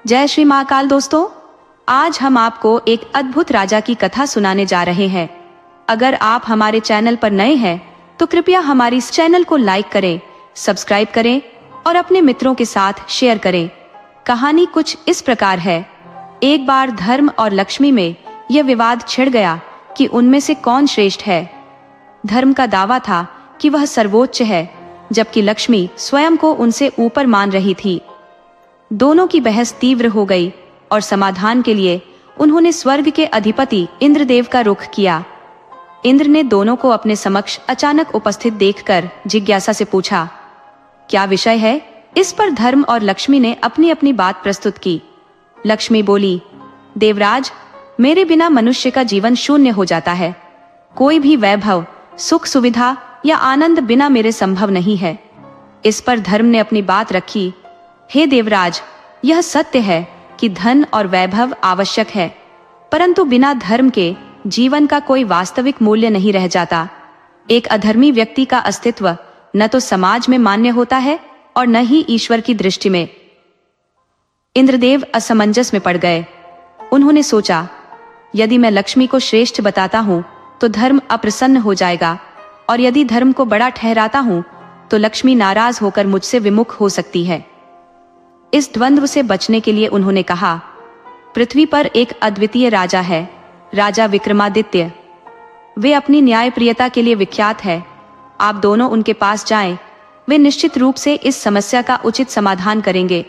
जय श्री महाकाल दोस्तों, आज हम आपको एक अद्भुत राजा की कथा सुनाने जा रहे हैं। अगर आप हमारे चैनल पर नए हैं तो कृपया हमारी इस चैनल को लाइक करें, सब्सक्राइब करें और अपने मित्रों के साथ शेयर करें। कहानी कुछ इस प्रकार है। एक बार धर्म और लक्ष्मी में यह विवाद छिड़ गया कि उनमें से कौन श्रेष्ठ है। धर्म का दावा था कि वह सर्वोच्च है, जबकि लक्ष्मी स्वयं को उनसे ऊपर मान रही थी। दोनों की बहस तीव्र हो गई और समाधान के लिए उन्होंने स्वर्ग के अधिपति इंद्रदेव का रुख किया। इंद्र ने दोनों को अपने समक्ष अचानक उपस्थित देखकर जिज्ञासा से पूछा, क्या विषय है? इस पर धर्म और लक्ष्मी ने अपनी अपनी बात प्रस्तुत की। लक्ष्मी बोली, देवराज, मेरे बिना मनुष्य का जीवन शून्य हो जाता है। कोई भी वैभव, सुख सुविधा या आनंद बिना मेरे संभव नहीं है। इस पर धर्म ने अपनी बात रखी, हे देवराज, यह सत्य है कि धन और वैभव आवश्यक है, परंतु बिना धर्म के जीवन का कोई वास्तविक मूल्य नहीं रह जाता। एक अधर्मी व्यक्ति का अस्तित्व न तो समाज में मान्य होता है और न ही ईश्वर की दृष्टि में। इंद्रदेव असमंजस में पड़ गए। उन्होंने सोचा, यदि मैं लक्ष्मी को श्रेष्ठ बताता हूँ तो धर्म अप्रसन्न हो जाएगा, और यदि धर्म को बड़ा ठहराता हूँ तो लक्ष्मी नाराज होकर मुझसे विमुख हो सकती है। इस द्वंद्व से बचने के लिए उन्होंने कहा, पृथ्वी पर एक अद्वितीय राजा है, राजा विक्रमादित्य। वे अपनी न्यायप्रियता के लिए विख्यात है। आप दोनों उनके पास जाएं, वे निश्चित रूप से इस समस्या का उचित समाधान करेंगे।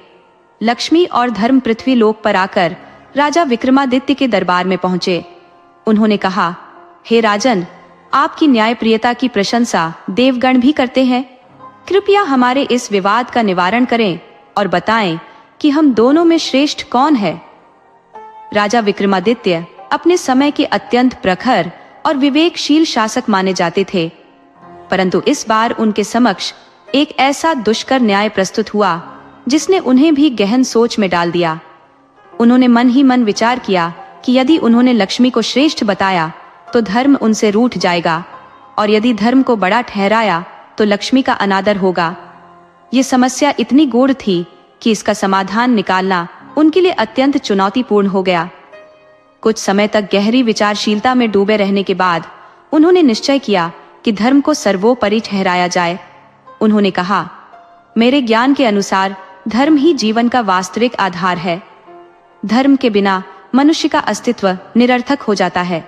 लक्ष्मी और धर्म पृथ्वी लोक पर आकर राजा विक्रमादित्य के दरबार में पहुंचे। उन्होंने कहा, हे राजन, आपकी न्यायप्रियता की प्रशंसा देवगण भी करते हैं। कृपया हमारे इस विवाद का निवारण करें और बताएं कि हम दोनों में श्रेष्ठ कौन है। राजा विक्रमादित्य अपने समय के अत्यंत प्रखर और विवेकशील शासक माने जाते थे, परंतु इस बार उनके समक्ष एक ऐसा दुष्कर न्याय प्रस्तुत हुआ जिसने उन्हें भी गहन सोच में डाल दिया। उन्होंने मन ही मन विचार किया कि यदि उन्होंने लक्ष्मी को श्रेष्ठ बताया तो धर्म उनसे रूठ जाएगा, और यदि धर्म को बड़ा ठहराया तो लक्ष्मी का अनादर होगा। ये समस्या इतनी गूढ़ थी कि इसका समाधान निकालना उनके लिए अत्यंत चुनौतीपूर्ण हो गया। कुछ समय तक गहरी विचारशीलता में डूबे रहने के बाद उन्होंने निश्चय किया कि धर्म को सर्वोपरि ठहराया जाए। उन्होंने कहा, मेरे ज्ञान के अनुसार धर्म ही जीवन का वास्तविक आधार है। धर्म के बिना मनुष्य का अस्तित्व निरर्थक हो जाता है।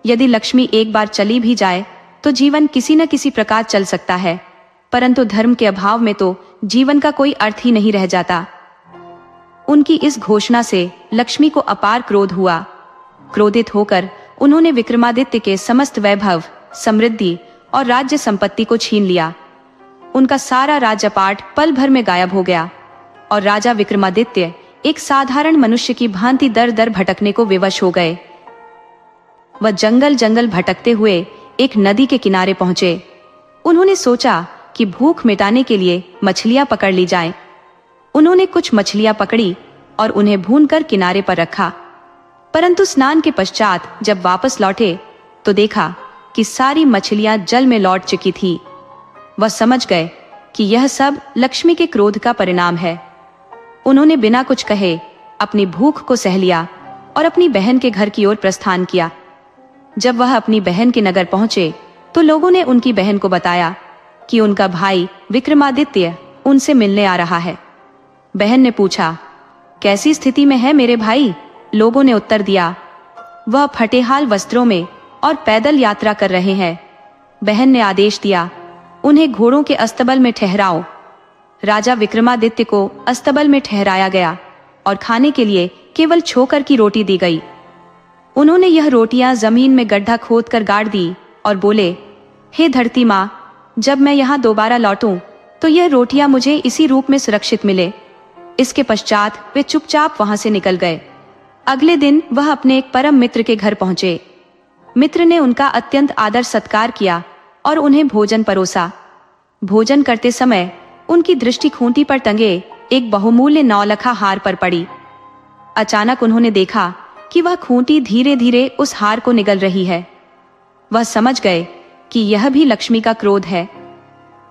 यदि लक्ष्मी एक बार चली भी जाए तो जीवन किसी न किसी प्रकार चल सकता है, परंतु धर्म के अभाव में तो जीवन का कोई अर्थ ही नहीं रह जाता। उनकी इस घोषणा से लक्ष्मी को अपार क्रोध हुआ। क्रोधित होकर उन्होंने विक्रमादित्य के समस्त वैभव, समृद्धि और राज्य संपत्ति को छीन लिया। उनका सारा राज्यपाट पल भर में गायब हो गया और राजा विक्रमादित्य एक साधारण मनुष्य की भांति दर दर भटकने को विवश हो गए। वह जंगल जंगल भटकते हुए एक नदी के किनारे पहुंचे। उन्होंने सोचा कि भूख मिटाने के लिए मछलियां पकड़ ली जाएं। उन्होंने कुछ मछलियां पकड़ी और उन्हें भूनकर किनारे पर रखा, परंतु स्नान के पश्चात जब वापस लौटे तो देखा कि सारी मछलियां जल में लौट चुकी थी। वह समझ गए कि यह सब लक्ष्मी के क्रोध का परिणाम है। उन्होंने बिना कुछ कहे अपनी भूख को सह लिया और अपनी बहन के घर की ओर प्रस्थान किया। जब वह अपनी बहन के नगर पहुंचे तो लोगों ने उनकी बहन को बताया कि उनका भाई विक्रमादित्य उनसे मिलने आ रहा है। बहन ने पूछा, कैसी स्थिति में है मेरे भाई? लोगों ने उत्तर दिया, वह फटेहाल वस्त्रों में और पैदल यात्रा कर रहे हैं। बहन ने आदेश दिया, उन्हें घोड़ों के अस्तबल में ठहराओ। राजा विक्रमादित्य को अस्तबल में ठहराया गया और खाने के लिए केवल छोकर की रोटी दी गई। उन्होंने यह रोटियां जमीन में गड्ढा खोदकर गाड़ दी और बोले, हे धरती माँ, जब मैं यहाँ दोबारा लौटूं तो यह रोटियां मुझे इसी रूप में सुरक्षित मिले। इसके पश्चात वे चुपचाप वहां से निकल गए। अगले दिन वह अपने एक परम मित्र के घर पहुंचे। मित्र ने उनका अत्यंत आदर सत्कार किया और उन्हें भोजन परोसा। भोजन करते समय उनकी दृष्टि खूंटी पर टंगे एक बहुमूल्य नौलखा हार पर पड़ी। अचानक उन्होंने देखा कि वह खूंटी धीरे धीरे उस हार को निगल रही है। वह समझ गए कि यह भी लक्ष्मी का क्रोध है।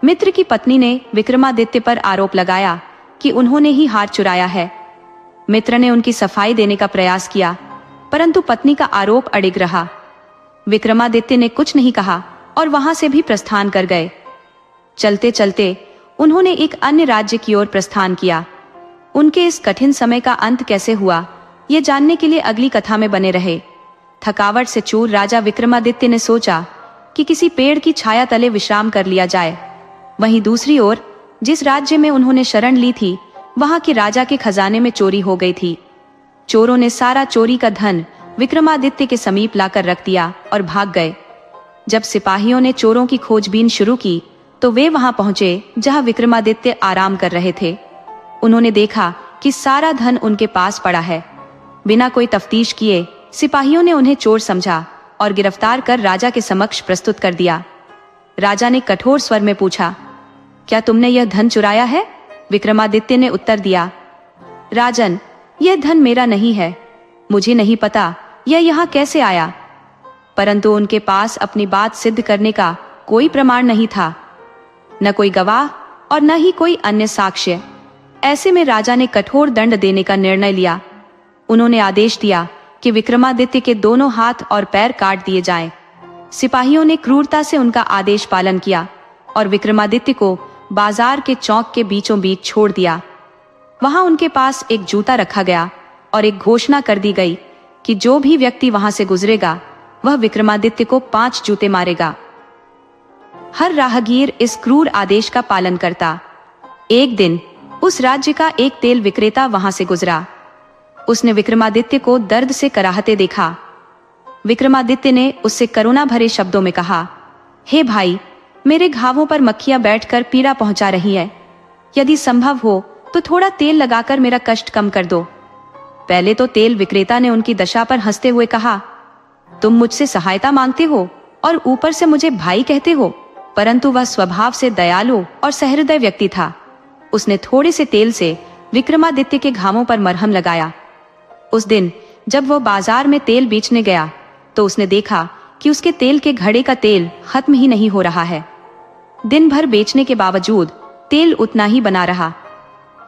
मित्र की पत्नी ने विक्रमादित्य पर आरोप लगाया कि उन्होंने ही हार चुराया है। मित्र ने उनकी सफाई देने का प्रयास किया, परंतु पत्नी का आरोप अड़िग रहा। विक्रमादित्य ने कुछ नहीं कहा और वहां से भी प्रस्थान कर गए। चलते चलते उन्होंने एक अन्य राज्य की ओर प्रस्थान किया। उनके इस कठिन समय का अंत कैसे हुआ, ये जानने के लिए अगली कथा में बने रहे। थकावट से चूर राजा विक्रमादित्य ने सोचा कि किसी पेड़ की छाया तले विश्राम कर लिया जाए। वहीं दूसरी ओर जिस राज्य में उन्होंने शरण ली थी, वहां के राजा के खजाने में चोरी हो गई थी। चोरों ने सारा चोरी का धन विक्रमादित्य के समीप लाकर रख दिया और भाग गए। जब सिपाहियों ने चोरों की खोजबीन शुरू की तो वे वहां पहुंचे जहां विक्रमादित्य आराम कर रहे थे। उन्होंने देखा कि सारा धन उनके पास पड़ा है। बिना कोई तफ्तीश किए सिपाहियों ने उन्हें चोर समझा और गिरफ्तार कर राजा के समक्ष प्रस्तुत कर दिया। राजा ने कठोर स्वर में पूछा, क्या तुमने यह धन चुराया है? विक्रमादित्य ने उत्तर दिया, राजन, यह धन मेरा नहीं है। मुझे नहीं पता यह यहाँ कैसे आया। परंतु उनके पास अपनी बात सिद्ध करने का कोई प्रमाण नहीं था, न कोई गवाह और न ही कोई अन्य साक्ष्य। ऐसे में राजा ने कठोर दंड देने का निर्णय लिया। उन्होंने आदेश दिया कि विक्रमादित्य के दोनों हाथ और पैर काट दिए जाएं। सिपाहियों ने क्रूरता से उनका आदेश पालन किया और विक्रमादित्य को बाजार के चौक के बीचों बीच छोड़ दिया। वहां उनके पास एक जूता रखा गया और एक घोषणा कर दी गई कि जो भी व्यक्ति वहां से गुजरेगा वह विक्रमादित्य को 5 जूते मारेगा। हर राहगीर इस क्रूर आदेश का पालन करता। एक दिन उस राज्य का एक तेल विक्रेता वहां से गुजरा। उसने विक्रमादित्य को दर्द से कराहते देखा। विक्रमादित्य ने उससे करुणा भरे शब्दों में कहा, हे भाई, मेरे घावों पर मक्खियां बैठकर पीड़ा पहुंचा रही है। यदि संभव हो तो थोड़ा तेल लगाकर मेरा कष्ट कम कर दो। पहले तो तेल विक्रेता ने उनकी दशा पर हंसते हुए कहा, तुम मुझसे सहायता मांगते हो और ऊपर से मुझे भाई कहते हो। परंतु वह स्वभाव से दयालु और सहृदय व्यक्ति था। उसने थोड़े से तेल से विक्रमादित्य के घावों पर मरहम लगाया। उस दिन जब वह बाजार में तेल बेचने गया तो उसने देखा कि उसके तेल के घड़े का तेल खत्म ही नहीं हो रहा है। दिन भर बेचने के बावजूद तेल उतना ही बना रहा।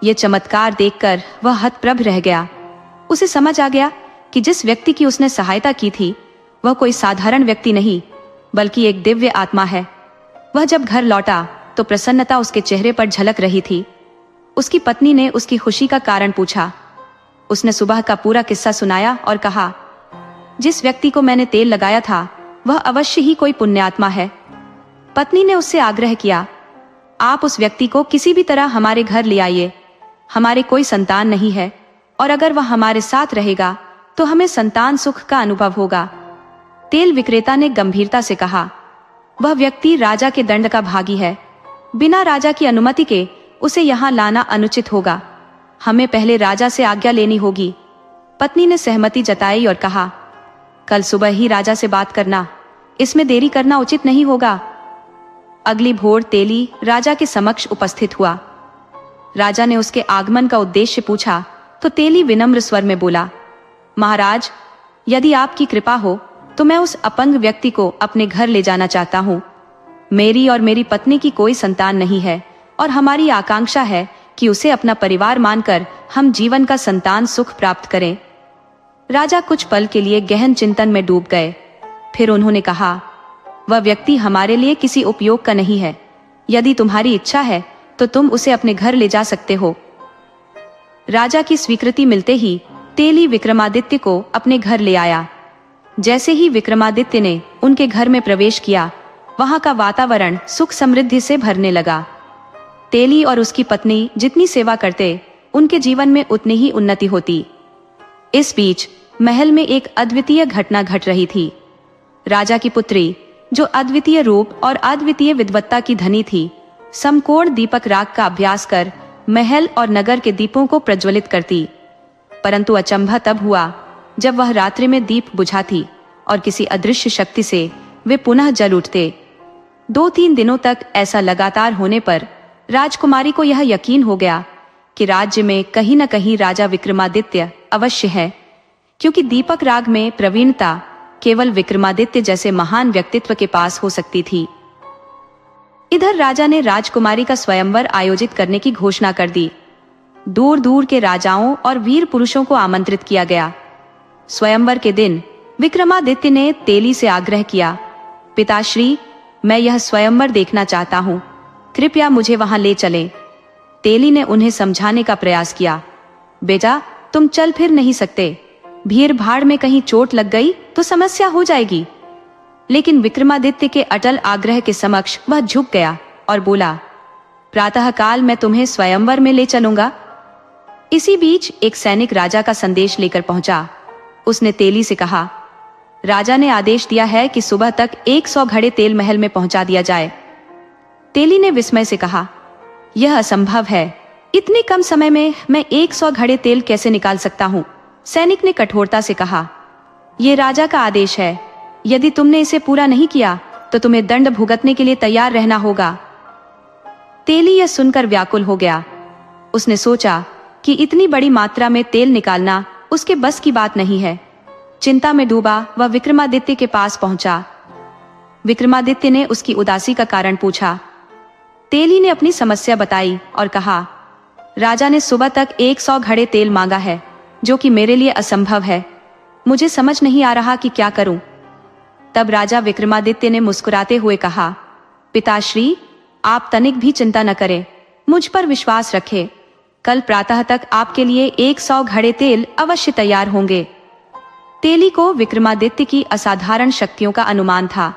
यह चमत्कार देखकर वह हतप्रभ रह गया। उसे समझ आ गया कि जिस व्यक्ति की उसने सहायता की थी वह कोई साधारण व्यक्ति नहीं बल्कि एक दिव्य आत्मा है। वह जब घर लौटा तो प्रसन्नता उसके चेहरे पर झलक रही थी। उसकी पत्नी ने उसकी खुशी का कारण पूछा। उसने सुबह का पूरा किस्सा सुनाया और कहा, जिस व्यक्ति को मैंने तेल लगाया था वह अवश्य ही कोई पुण्यात्मा है। पत्नी ने उससे आग्रह किया, आप उस व्यक्ति को किसी भी तरह हमारे घर ले आइए। हमारे कोई संतान नहीं है और अगर वह हमारे साथ रहेगा तो हमें संतान सुख का अनुभव होगा। तेल विक्रेता ने गंभीरता से कहा, वह व्यक्ति राजा के दंड का भागी है। बिना राजा की अनुमति के उसे यहाँ लाना अनुचित होगा। हमें पहले राजा से आज्ञा लेनी होगी। पत्नी ने सहमति जताई और कहा, कल सुबह ही राजा से बात करना, इसमें देरी करना उचित नहीं होगा। अगली भोर तेली राजा के समक्ष उपस्थित हुआ। राजा ने उसके आगमन का उद्देश्य पूछा तो तेली विनम्र स्वर में बोला, महाराज, यदि आपकी कृपा हो तो मैं उस अपंग व्यक्ति को अपने घर ले जाना चाहता हूँ। मेरी और मेरी पत्नी की कोई संतान नहीं है और हमारी आकांक्षा है कि उसे अपना परिवार मानकर हम जीवन का संतान सुख प्राप्त करें। राजा कुछ पल के लिए गहन चिंतन में डूब गए। फिर उन्होंने कहा, वह व्यक्ति हमारे लिए किसी उपयोग का नहीं है। यदि तुम्हारी इच्छा है तो तुम उसे अपने घर ले जा सकते हो। राजा की स्वीकृति मिलते ही तेली विक्रमादित्य को अपने घर ले आया। जैसे ही विक्रमादित्य ने उनके घर में प्रवेश किया, वहां का वातावरण सुख समृद्धि से भरने लगा। तेली और उसकी पत्नी जितनी सेवा करते, उनके जीवन में उतनी ही उन्नति होती। इस बीच महल में एक अद्वितीय घटना घट रही थी। राजा की पुत्री, जो अद्वितीय रूप और अद्वितीय विद्वत्ता की धनी थी, समकोण दीपक राग का अभ्यास कर महल और नगर के दीपों को प्रज्वलित करती। परंतु अचंभा तब हुआ जब वह रात्रि में दीप बुझाती और किसी अदृश्य शक्ति से वे पुनः जल उठते। 2-3 दिनों तक ऐसा लगातार होने पर राजकुमारी को यह यकीन हो गया कि राज्य में कहीं न कहीं राजा विक्रमादित्य अवश्य है, क्योंकि दीपक राग में प्रवीणता केवल विक्रमादित्य जैसे महान व्यक्तित्व के पास हो सकती थी। इधर राजा ने राजकुमारी का स्वयंवर आयोजित करने की घोषणा कर दी। दूर दूर के राजाओं और वीर पुरुषों को आमंत्रित किया गया। स्वयंवर के दिन विक्रमादित्य ने तेली से आग्रह किया, पिताश्री, मैं यह स्वयंवर देखना चाहता हूँ, कृपया मुझे वहां ले चलें। तेली ने उन्हें समझाने का प्रयास किया, बेटा तुम चल फिर नहीं सकते, भीड़ भाड़ में कहीं चोट लग गई तो समस्या हो जाएगी। लेकिन विक्रमादित्य के अटल आग्रह के समक्ष वह झुक गया और बोला, प्रातःकाल मैं तुम्हें स्वयंवर में ले चलूंगा। इसी बीच एक सैनिक राजा का संदेश लेकर पहुंचा। उसने तेली से कहा, राजा ने आदेश दिया है कि सुबह तक 100 घड़े तेल महल में पहुंचा दिया जाए। तेली ने विस्मय से कहा, यह असंभव है, इतने कम समय में मैं 100 घड़े तेल कैसे निकाल सकता हूं? सैनिक ने कठोरता से कहा, यह राजा का आदेश है, यदि तुमने इसे पूरा नहीं किया तो तुम्हें दंड भुगतने के लिए तैयार रहना होगा। तेली यह सुनकर व्याकुल हो गया। उसने सोचा कि इतनी बड़ी मात्रा में तेल निकालना उसके बस की बात नहीं है। चिंता में डूबा वह विक्रमादित्य के पास पहुंचा। विक्रमादित्य ने उसकी उदासी का कारण पूछा। तेली ने अपनी समस्या बताई और कहा, राजा ने सुबह तक 100 घड़े तेल मांगा है, जो कि मेरे लिए असंभव है। मुझे समझ नहीं आ रहा कि क्या करूं। तब राजा विक्रमादित्य ने मुस्कुराते हुए कहा, पिताश्री, आप तनिक भी चिंता न करें, मुझ पर विश्वास रखें। कल प्रातः तक आपके लिए 100 घड़े तेल अवश्य तैयार होंगे। तेली को विक्रमादित्य की असाधारण शक्तियों का अनुमान था।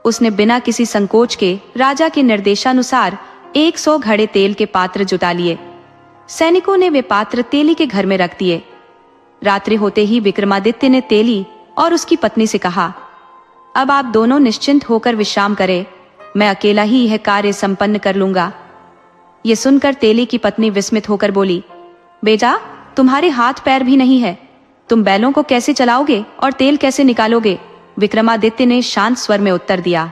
उसने बिना किसी संकोच के राजा के निर्देशानुसार 100 घड़े तेल के पात्र जुटा लिए। सैनिकों ने वे पात्र तेली के घर में रख दिए। रात्रि होते ही विक्रमादित्य ने तेली और उसकी पत्नी से कहा, अब आप दोनों निश्चिंत होकर विश्राम करें, मैं अकेला ही यह कार्य संपन्न कर लूंगा। ये सुनकर तेली की पत्नी विस्मित होकर बोली, बेटा तुम्हारे हाथ पैर भी नहीं है, तुम बैलों को कैसे चलाओगे और तेल कैसे निकालोगे? विक्रमादित्य ने शांत स्वर में उत्तर दिया,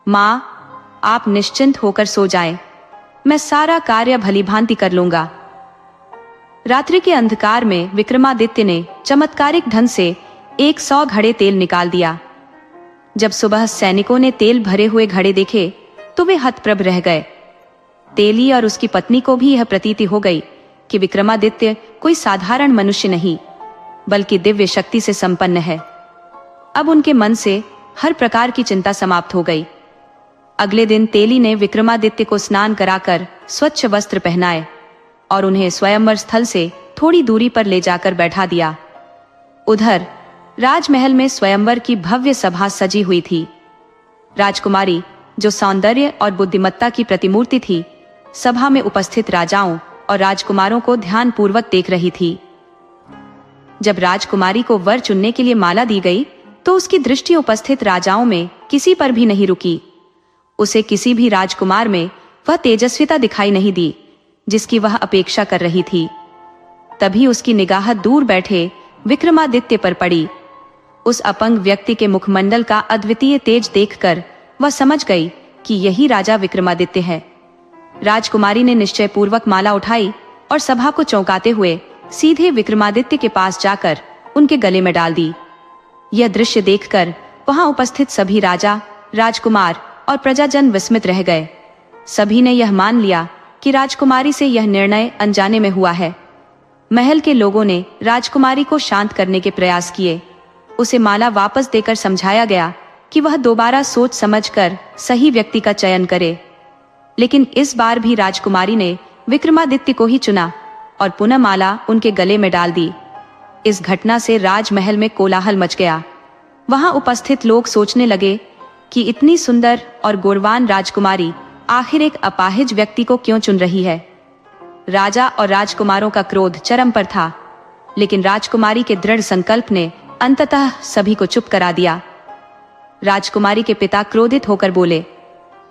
माँ आप निश्चिंत होकर सो जाएं, मैं सारा कार्य भलीभांति कर लूंगा। रात्रि के अंधकार में विक्रमादित्य ने चमत्कारिक ढंग से 100 घड़े तेल निकाल दिया। जब सुबह सैनिकों ने तेल भरे हुए घड़े देखे तो वे हतप्रभ रह गए। तेली और उसकी पत्नी को भी यह प्रतीति हो गई कि विक्रमादित्य कोई साधारण मनुष्य नहीं, बल्कि दिव्य शक्ति से संपन्न है। अब उनके मन से हर प्रकार की चिंता समाप्त हो गई। अगले दिन तेली ने विक्रमादित्य को स्नान कराकर स्वच्छ वस्त्र पहनाए और उन्हें स्वयंवर स्थल से थोड़ी दूरी पर ले जाकर बैठा दिया। उधर राजमहल में स्वयंवर की भव्य सभा सजी हुई थी। राजकुमारी, जो सौंदर्य और बुद्धिमत्ता की प्रतिमूर्ति थी, सभा में उपस्थित राजाओं और राजकुमारों को ध्यानपूर्वक देख रही थी। जब राजकुमारी को वर चुनने के लिए माला दी गई तो उसकी दृष्टि उपस्थित राजाओं में किसी पर भी नहीं रुकी। उसे किसी भी राजकुमार में वह तेजस्विता दिखाई नहीं दी जिसकी वह अपेक्षा कर रही थी। तभी उसकी निगाह दूर बैठे विक्रमादित्य पर पड़ी। उस अपंग व्यक्ति के मुखमंडल का अद्वितीय तेज देखकर वह समझ गई कि यही राजा विक्रमादित्य है। राजकुमारी ने निश्चय पूर्वक माला उठाई और सभा को चौंकाते हुए सीधे विक्रमादित्य के पास जाकर उनके गले में डाल दी। यह दृश्य देखकर वहां उपस्थित सभी राजा, राजकुमार और प्रजाजन विस्मित रह गए। सभी ने यह मान लिया कि राजकुमारी से यह निर्णय अनजाने में हुआ है। महल के लोगों ने राजकुमारी को शांत करने के प्रयास किए। उसे माला वापस देकर समझाया गया कि वह दोबारा सोच समझकर सही व्यक्ति का चयन करे। लेकिन इस बार भी राजकुमारी ने विक्रमादित्य को ही चुना और पुनः माला उनके गले में डाल दी। इस घटना से राजमहल में कोलाहल मच गया। वहां उपस्थित लोग सोचने लगे कि इतनी सुंदर और गुणवान राजकुमारी आखिर एक अपाहिज व्यक्ति को क्यों चुन रही है। राजा और राजकुमारों का क्रोध चरम पर था, लेकिन राजकुमारी के दृढ़ संकल्प ने अंततः सभी को चुप करा दिया। राजकुमारी के पिता क्रोधित होकर बोले,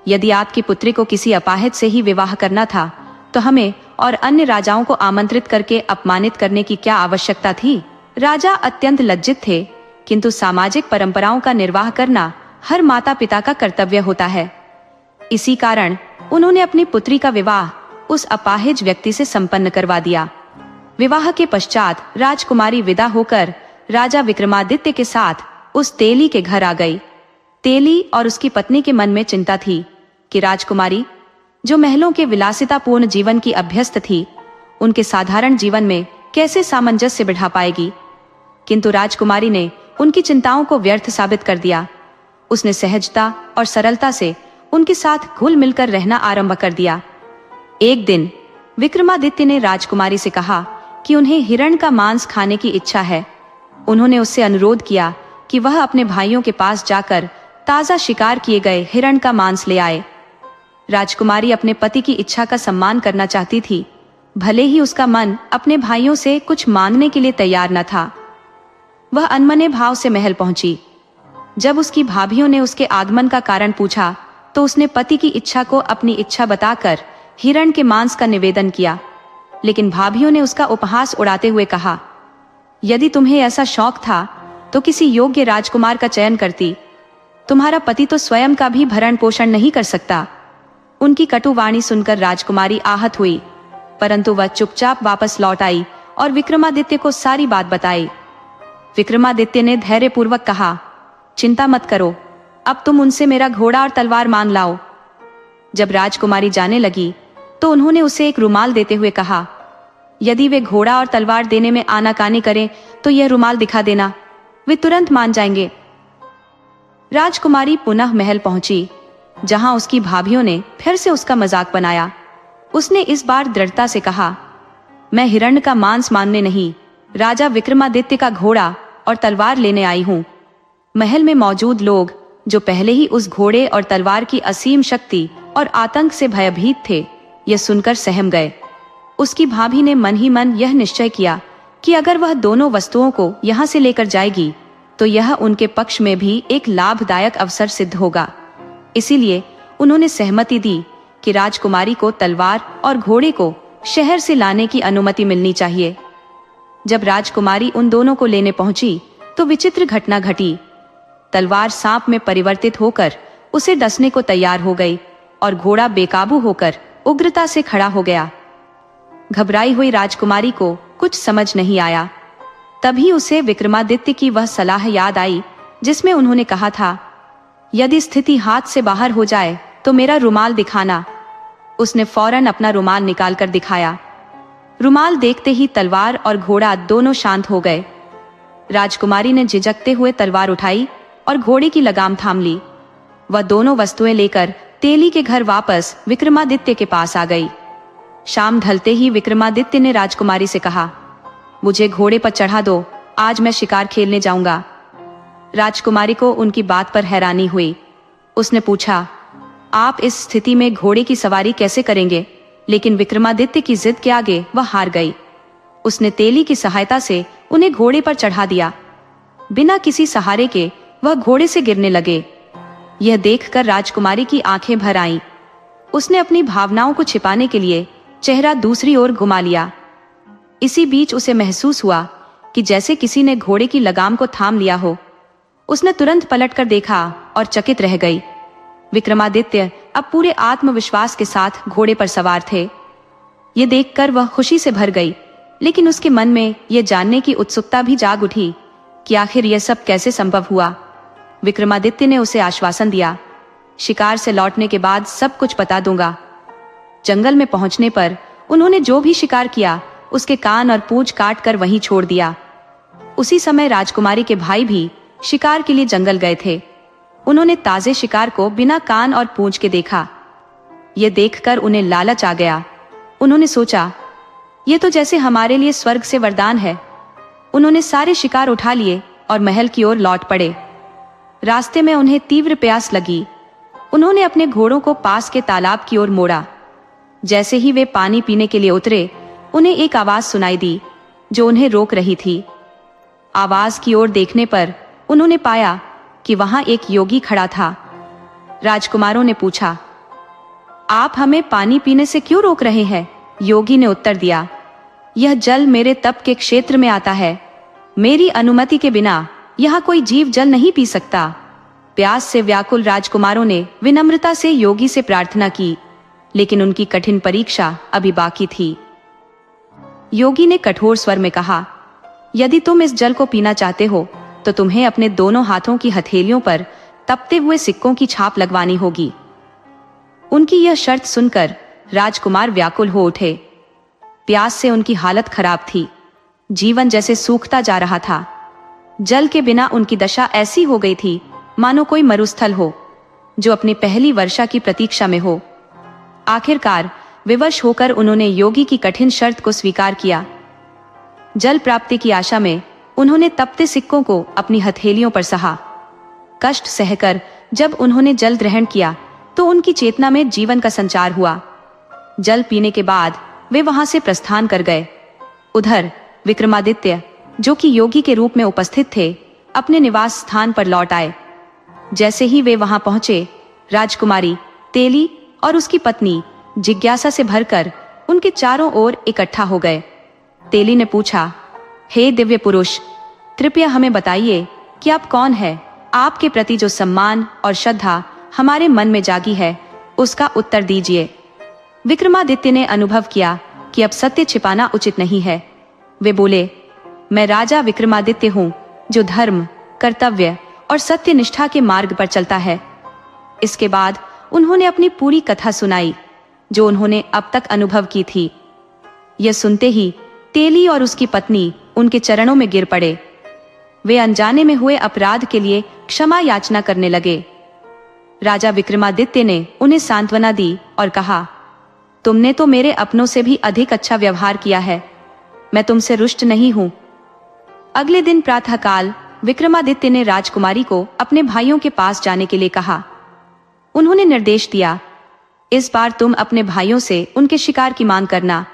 यदि आपकी पुत्री को किसी अपाहिज से ही विवाह करना था तो हमें और अन्य राजाओं को आमंत्रित करके अपमानित करने की क्या आवश्यकता थी। राजा अत्यंत लज्जित थे, किंतु सामाजिक परंपराओं का निर्वाह करना हर माता पिता का कर्तव्य होता है। इसी कारण उन्होंने अपनी पुत्री का विवाह उस अपाहिज व्यक्ति से संपन्न करवा दिया। विवाह के पश्चात राजकुमारी विदा होकर राजा विक्रमादित्य के साथ उस तेली के घर आ गई। तेली और उसकी पत्नी के मन में चिंता थी कि राजकुमारी, जो महलों के विलासितापूर्ण जीवन की अभ्यस्त थी, उनके साधारण जीवन में कैसे सामंजस्य बिठा पाएगी। किंतु राजकुमारी ने उनकी चिंताओं को व्यर्थ साबित कर दिया। उसने सहजता और सरलता से उनके साथ घुल मिलकर रहना आरंभ कर दिया। एक दिन विक्रमादित्य ने राजकुमारी से कहा कि उन्हें हिरण का मांस खाने की इच्छा है। उन्होंने उससे अनुरोध किया कि वह अपने भाइयों के पास जाकर ताजा शिकार किए गए हिरण का मांस ले आए। राजकुमारी अपने पति की इच्छा का सम्मान करना चाहती थी, भले ही उसका मन अपने भाइयों से कुछ मांगने के लिए तैयार न था। वह अनमने भाव से महल पहुंची। जब उसकी भाभियों ने उसके आगमन का कारण पूछा तो उसने पति की इच्छा को अपनी इच्छा बताकर हिरण के मांस का निवेदन किया। लेकिन भाभियों ने उसका उपहास उड़ाते हुए कहा, यदि तुम्हें ऐसा शौक था तो किसी योग्य राजकुमार का चयन करती। तुम्हारा पति तो स्वयं का भी भरण पोषण नहीं कर सकता। उनकी कटु वाणी सुनकर राजकुमारी आहत हुई, परंतु वह चुपचाप वापस लौट आई और विक्रमादित्य को सारी बात बताई। विक्रमादित्य ने धैर्यपूर्वक कहा, चिंता मत करो, अब तुम उनसे मेरा घोड़ा और तलवार मांग लाओ। जब राजकुमारी जाने लगी तो उन्होंने उसे एक रुमाल देते हुए कहा, यदि वे घोड़ा और तलवार देने में आनाकानी करें तो यह रुमाल दिखा देना, वे तुरंत मान जाएंगे। राजकुमारी पुनः महल पहुंची, जहां उसकी भाभियों ने फिर से उसका मजाक बनाया। उसने इस बार दृढ़ता से कहा, मैं हिरण का मांस मांगने नहीं, राजा विक्रमादित्य का घोड़ा और तलवार लेने आई हूं। महल में मौजूद लोग, जो पहले ही उस घोड़े और तलवार की असीम शक्ति और आतंक से भयभीत थे, यह सुनकर सहम गए। उसकी भाभी ने मन ही मन यह निश्चय किया कि अगर वह दोनों वस्तुओं को यहाँ से लेकर जाएगी तो यह उनके पक्ष में भी एक लाभदायक अवसर सिद्ध होगा। इसीलिए उन्होंने सहमति दी कि राजकुमारी को तलवार और घोड़े को शहर से लाने की अनुमति मिलनी चाहिए। जब राजकुमारी उन दोनों को लेने पहुंची तो विचित्र घटना घटी। तलवार सांप में परिवर्तित होकर उसे डसने को तैयार हो गई और घोड़ा बेकाबू होकर उग्रता से खड़ा हो गया। घबराई हुई राजकुमारी को कुछ समझ नहीं आया। तभी उसे विक्रमादित्य की वह सलाह याद आई जिसमें उन्होंने कहा था, यदि स्थिति हाथ से बाहर हो जाए तो मेरा रुमाल दिखाना। उसने फौरन अपना रुमाल निकालकर दिखाया। रुमाल देखते ही तलवार और घोड़ा दोनों शांत हो गए। राजकुमारी ने झिझकते हुए तलवार उठाई और घोड़े की लगाम थाम ली। वह दोनों वस्तुएं लेकर तेली के घर वापस विक्रमादित्य के पास आ गई। शाम ढलते ही विक्रमादित्य ने राजकुमारी से कहा, मुझे घोड़े पर चढ़ा दो, आज मैं शिकार खेलने जाऊंगा। राजकुमारी को उनकी बात पर हैरानी हुई। उसने पूछा, आप इस स्थिति में घोड़े की सवारी कैसे करेंगे? लेकिन विक्रमादित्य की जिद के आगे वह हार गई। उसने तेली की सहायता से उन्हें घोड़े पर चढ़ा दिया। बिना किसी सहारे के वह घोड़े से गिरने लगे। यह देखकर राजकुमारी की आंखें भर आईं। उसने अपनी भावनाओं को छिपाने के लिए चेहरा दूसरी ओर घुमा लिया। इसी बीच उसे महसूस हुआ कि जैसे किसी ने घोड़े की लगाम को थाम लिया हो। उसने तुरंत पलटकर देखा और चकित रह गई। विक्रमादित्य अब पूरे आत्मविश्वास के साथ घोड़े पर सवार थे। ये देखकर वह खुशी से भर गई, लेकिन उसके मन में यह जानने की उत्सुकता भी जाग उठी कि आखिर यह सब कैसे संभव हुआ। विक्रमादित्य ने उसे आश्वासन दिया, शिकार से लौटने के बाद सब कुछ बता दूंगा। जंगल में पहुंचने पर उन्होंने जो भी शिकार किया उसके कान और पूंछ काट कर वहीं छोड़ दिया। उसी समय राजकुमारी के भाई भी शिकार के लिए जंगल गए थे। उन्होंने ताजे शिकार को बिना कान और पूंछ के देखा। यह देखकर उन्हें लालच आ गया। उन्होंने सोचा, यह तो जैसे हमारे लिए स्वर्ग से वरदान है। उन्होंने सारे शिकार उठा लिए और महल की ओर लौट पड़े। रास्ते में उन्हें तीव्र प्यास लगी। उन्होंने अपने घोड़ों को पास के तालाब की ओर मोड़ा। जैसे ही वे पानी पीने के लिए उतरे, उन्हें एक आवाज सुनाई दी जो उन्हें रोक रही थी। आवाज की ओर देखने पर उन्होंने पाया कि वहां एक योगी खड़ा था। राजकुमारों ने पूछा, आप हमें पानी पीने से क्यों रोक रहे हैं? योगी ने उत्तर दिया, यह जल मेरे तप के क्षेत्र में आता है। मेरी अनुमति के बिना यहाँ कोई जीव जल नहीं पी सकता। प्यास से व्याकुल राजकुमारों ने विनम्रता से योगी से प्रार्थना की, लेकिन उनकी कठिन परीक्षा अभी बाकी थी। योगी ने कठोर स्वर में कहा, यदि तुम इस जल को पीना चाहते हो तो तुम्हें अपने दोनों हाथों की हथेलियों पर तपते हुए सिक्कों की छाप लगवानी होगी। उनकी यह शर्त सुनकर राजकुमार व्याकुल हो उठे। प्यास से उनकी हालत खराब थी। जीवन जैसे सूखता जा रहा था। जल के बिना उनकी दशा ऐसी हो गई थी मानो कोई मरुस्थल हो जो अपनी पहली वर्षा की प्रतीक्षा में हो। आखिरकार विवश होकर उन्होंने योगी की कठिन शर्त को स्वीकार किया। जल प्राप्ति की आशा में उन्होंने तपते सिक्कों को अपनी हथेलियों पर सहा। कष्ट सहकर जब उन्होंने जल ग्रहण किया तो उनकी चेतना में जीवन का संचार हुआ। जल पीने के बाद वे वहां से प्रस्थान कर गए। उधर विक्रमादित्य, जो कि योगी के रूप में उपस्थित थे, अपने निवास स्थान पर लौट आए। जैसे ही वे वहां पहुंचे, राजकुमारी तेली और उसकी पत्नी जिज्ञासा से भरकर उनके चारों ओर इकट्ठा हो गए। तेली ने पूछा, हे दिव्य पुरुष, कृपया हमें बताइए कि आप कौन हैं? आपके प्रति जो सम्मान और श्रद्धा हमारे मन में जागी है, उसका उत्तर दीजिए। विक्रमादित्य ने अनुभव किया कि अब सत्य छिपाना उचित नहीं है। वे बोले, मैं राजा विक्रमादित्य हूँ, जो धर्म, कर्तव्य और सत्य निष्ठा के मार्ग पर चलता है। इसके बाद उन्होंने अपनी पूरी कथा सुनाई, जो उन्होंने अब तक अनुभव की थी। यह सुनते ही तेली और उसकी पत्नी उनके चरणों में गिर पड़े। वे अनजाने में हुए अपराध के लिए क्षमा याचना करने लगे। राजा विक्रमादित्य ने उन्हें सांत्वना दी और कहा, तुमने तो मेरे अपनों से भी अधिक अच्छा व्यवहार किया है। मैं तुमसे रुष्ट नहीं हूं। अगले दिन प्रातःकाल विक्रमादित्य ने राजकुमारी को अपने भाइयों के पास जाने के लिए कहा। उन्होंने निर्देश दिया, इस बार तुम अपने भाइयों से उनके शिकार की मांग करना।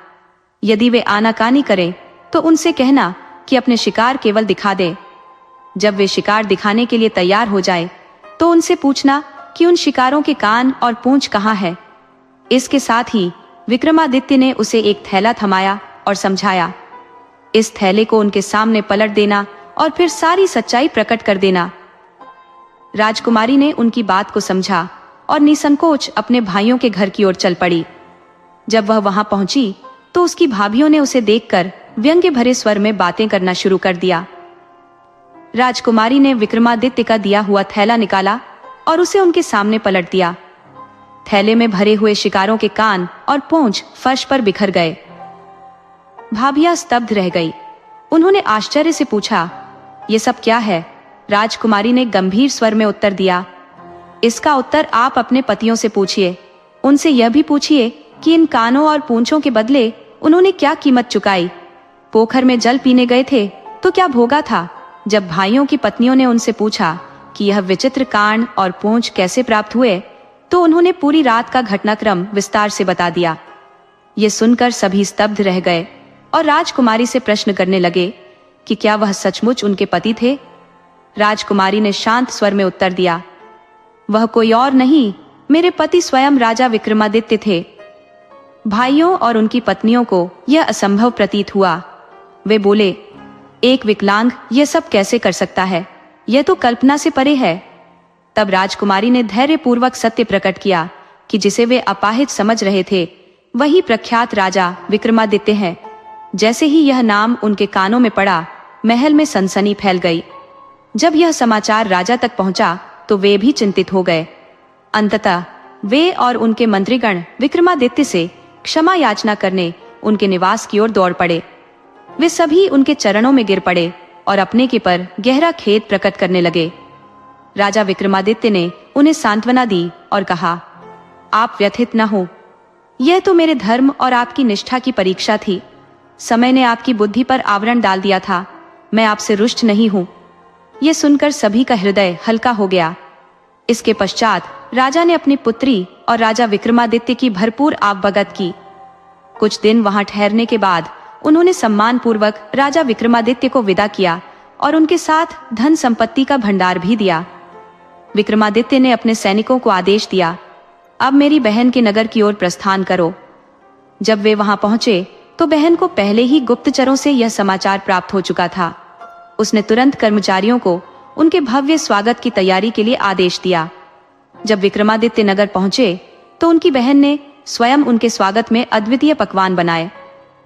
यदि वे आनाकानी करें तो उनसे कहना कि अपने शिकार केवल दिखा दे। जब वे शिकार दिखाने के लिए तैयार हो जाए तो उनसे पूछना कि उन शिकारों के कान और पूंछ कहाँ है। इसके साथ ही विक्रमादित्य ने उसे एक थैला थमाया और समझाया, इस थैले को उनके सामने पलट देना और फिर सारी सच्चाई प्रकट कर देना। राजकुमारी ने उनकी बात को समझा और निसंकोच अपने भाइयों के घर की ओर चल पड़ी। जब वह वहां पहुंची तो उसकी भाभियों ने उसे देखकर व्यंग्य भरे स्वर में बातें करना शुरू कर दिया। राजकुमारी ने विक्रमादित्य का दिया हुआ थैला निकाला और उसे उनके सामने पलट दिया। थैले में भरे हुए शिकारों के कान और पूंछ फर्श पर बिखर गए। भाभियां स्तब्ध रह गई। उन्होंने आश्चर्य से पूछा, ये सब क्या है? राजकुमारी ने गंभीर स्वर में उत्तर दिया, इसका उत्तर आप अपने पतियों से पूछिए। उनसे यह भी पूछिए कि इन कानों और पूंछों के बदले उन्होंने क्या कीमत चुकाई। पोखर में जल पीने गए थे तो क्या भोगा था? जब भाइयों की पत्नियों ने उनसे पूछा कि यह विचित्र कान और पूंछ कैसे प्राप्त हुए, तो उन्होंने पूरी रात का घटनाक्रम विस्तार से बता दिया। ये सुनकर सभी स्तब्ध रह गए और राजकुमारी से प्रश्न करने लगे कि क्या वह सचमुच उनके पति थे। राजकुमारी ने शांत स्वर में उत्तर दिया, वह कोई और नहीं, मेरे पति स्वयं राजा विक्रमादित्य थे। भाइयों और उनकी पत्नियों को यह असंभव प्रतीत हुआ। वे बोले, एक विकलांग यह सब कैसे कर सकता है? यह तो कल्पना से परे है। तब राजकुमारी ने धैर्यपूर्वक सत्य प्रकट किया कि जिसे वे अपाहिज समझ रहे थे वही प्रख्यात राजा विक्रमादित्य हैं। जैसे ही यह नाम उनके कानों में पड़ा, महल में सनसनी फैल गई। जब यह समाचार राजा तक पहुंचा तो वे भी चिंतित हो गए। अंततः वे और उनके मंत्रीगण विक्रमादित्य से क्षमा याचना करने उनके निवास की ओर दौड़ पड़े। वे सभी उनके चरणों में गिर पड़े और अपने के पर गहरा खेद प्रकट करने लगे। राजा विक्रमादित्य ने उन्हें सांत्वना दी और कहा, आप व्यथित न हो। यह तो मेरे धर्म और आपकी निष्ठा की परीक्षा थी। समय ने आपकी बुद्धि पर आवरण डाल दिया था। मैं आपसे रुष्ट नहीं हूं। यह सुनकर सभी का हृदय हल्का हो गया। इसके पश्चात राजा ने अपनी पुत्री और राजा विक्रमादित्य की भरपूर आवभगत की। कुछ दिन वहां ठहरने के बाद उन्होंने सम्मान पूर्वक राजा विक्रमादित्य को विदा किया और उनके साथ धन संपत्ति का भंडार भी दिया। विक्रमादित्य ने अपने सैनिकों को आदेश दिया, अब मेरी बहन के नगर की ओर प्रस्थान करो। जब वे वहां पहुंचे तो बहन को पहले ही गुप्तचरों से यह समाचार प्राप्त हो चुका था। उसने तुरंत कर्मचारियों को उनके भव्य स्वागत की तैयारी के लिए आदेश दिया। जब विक्रमादित्य नगर पहुंचे तो उनकी बहन ने स्वयं उनके स्वागत में अद्वितीय पकवान बनाए,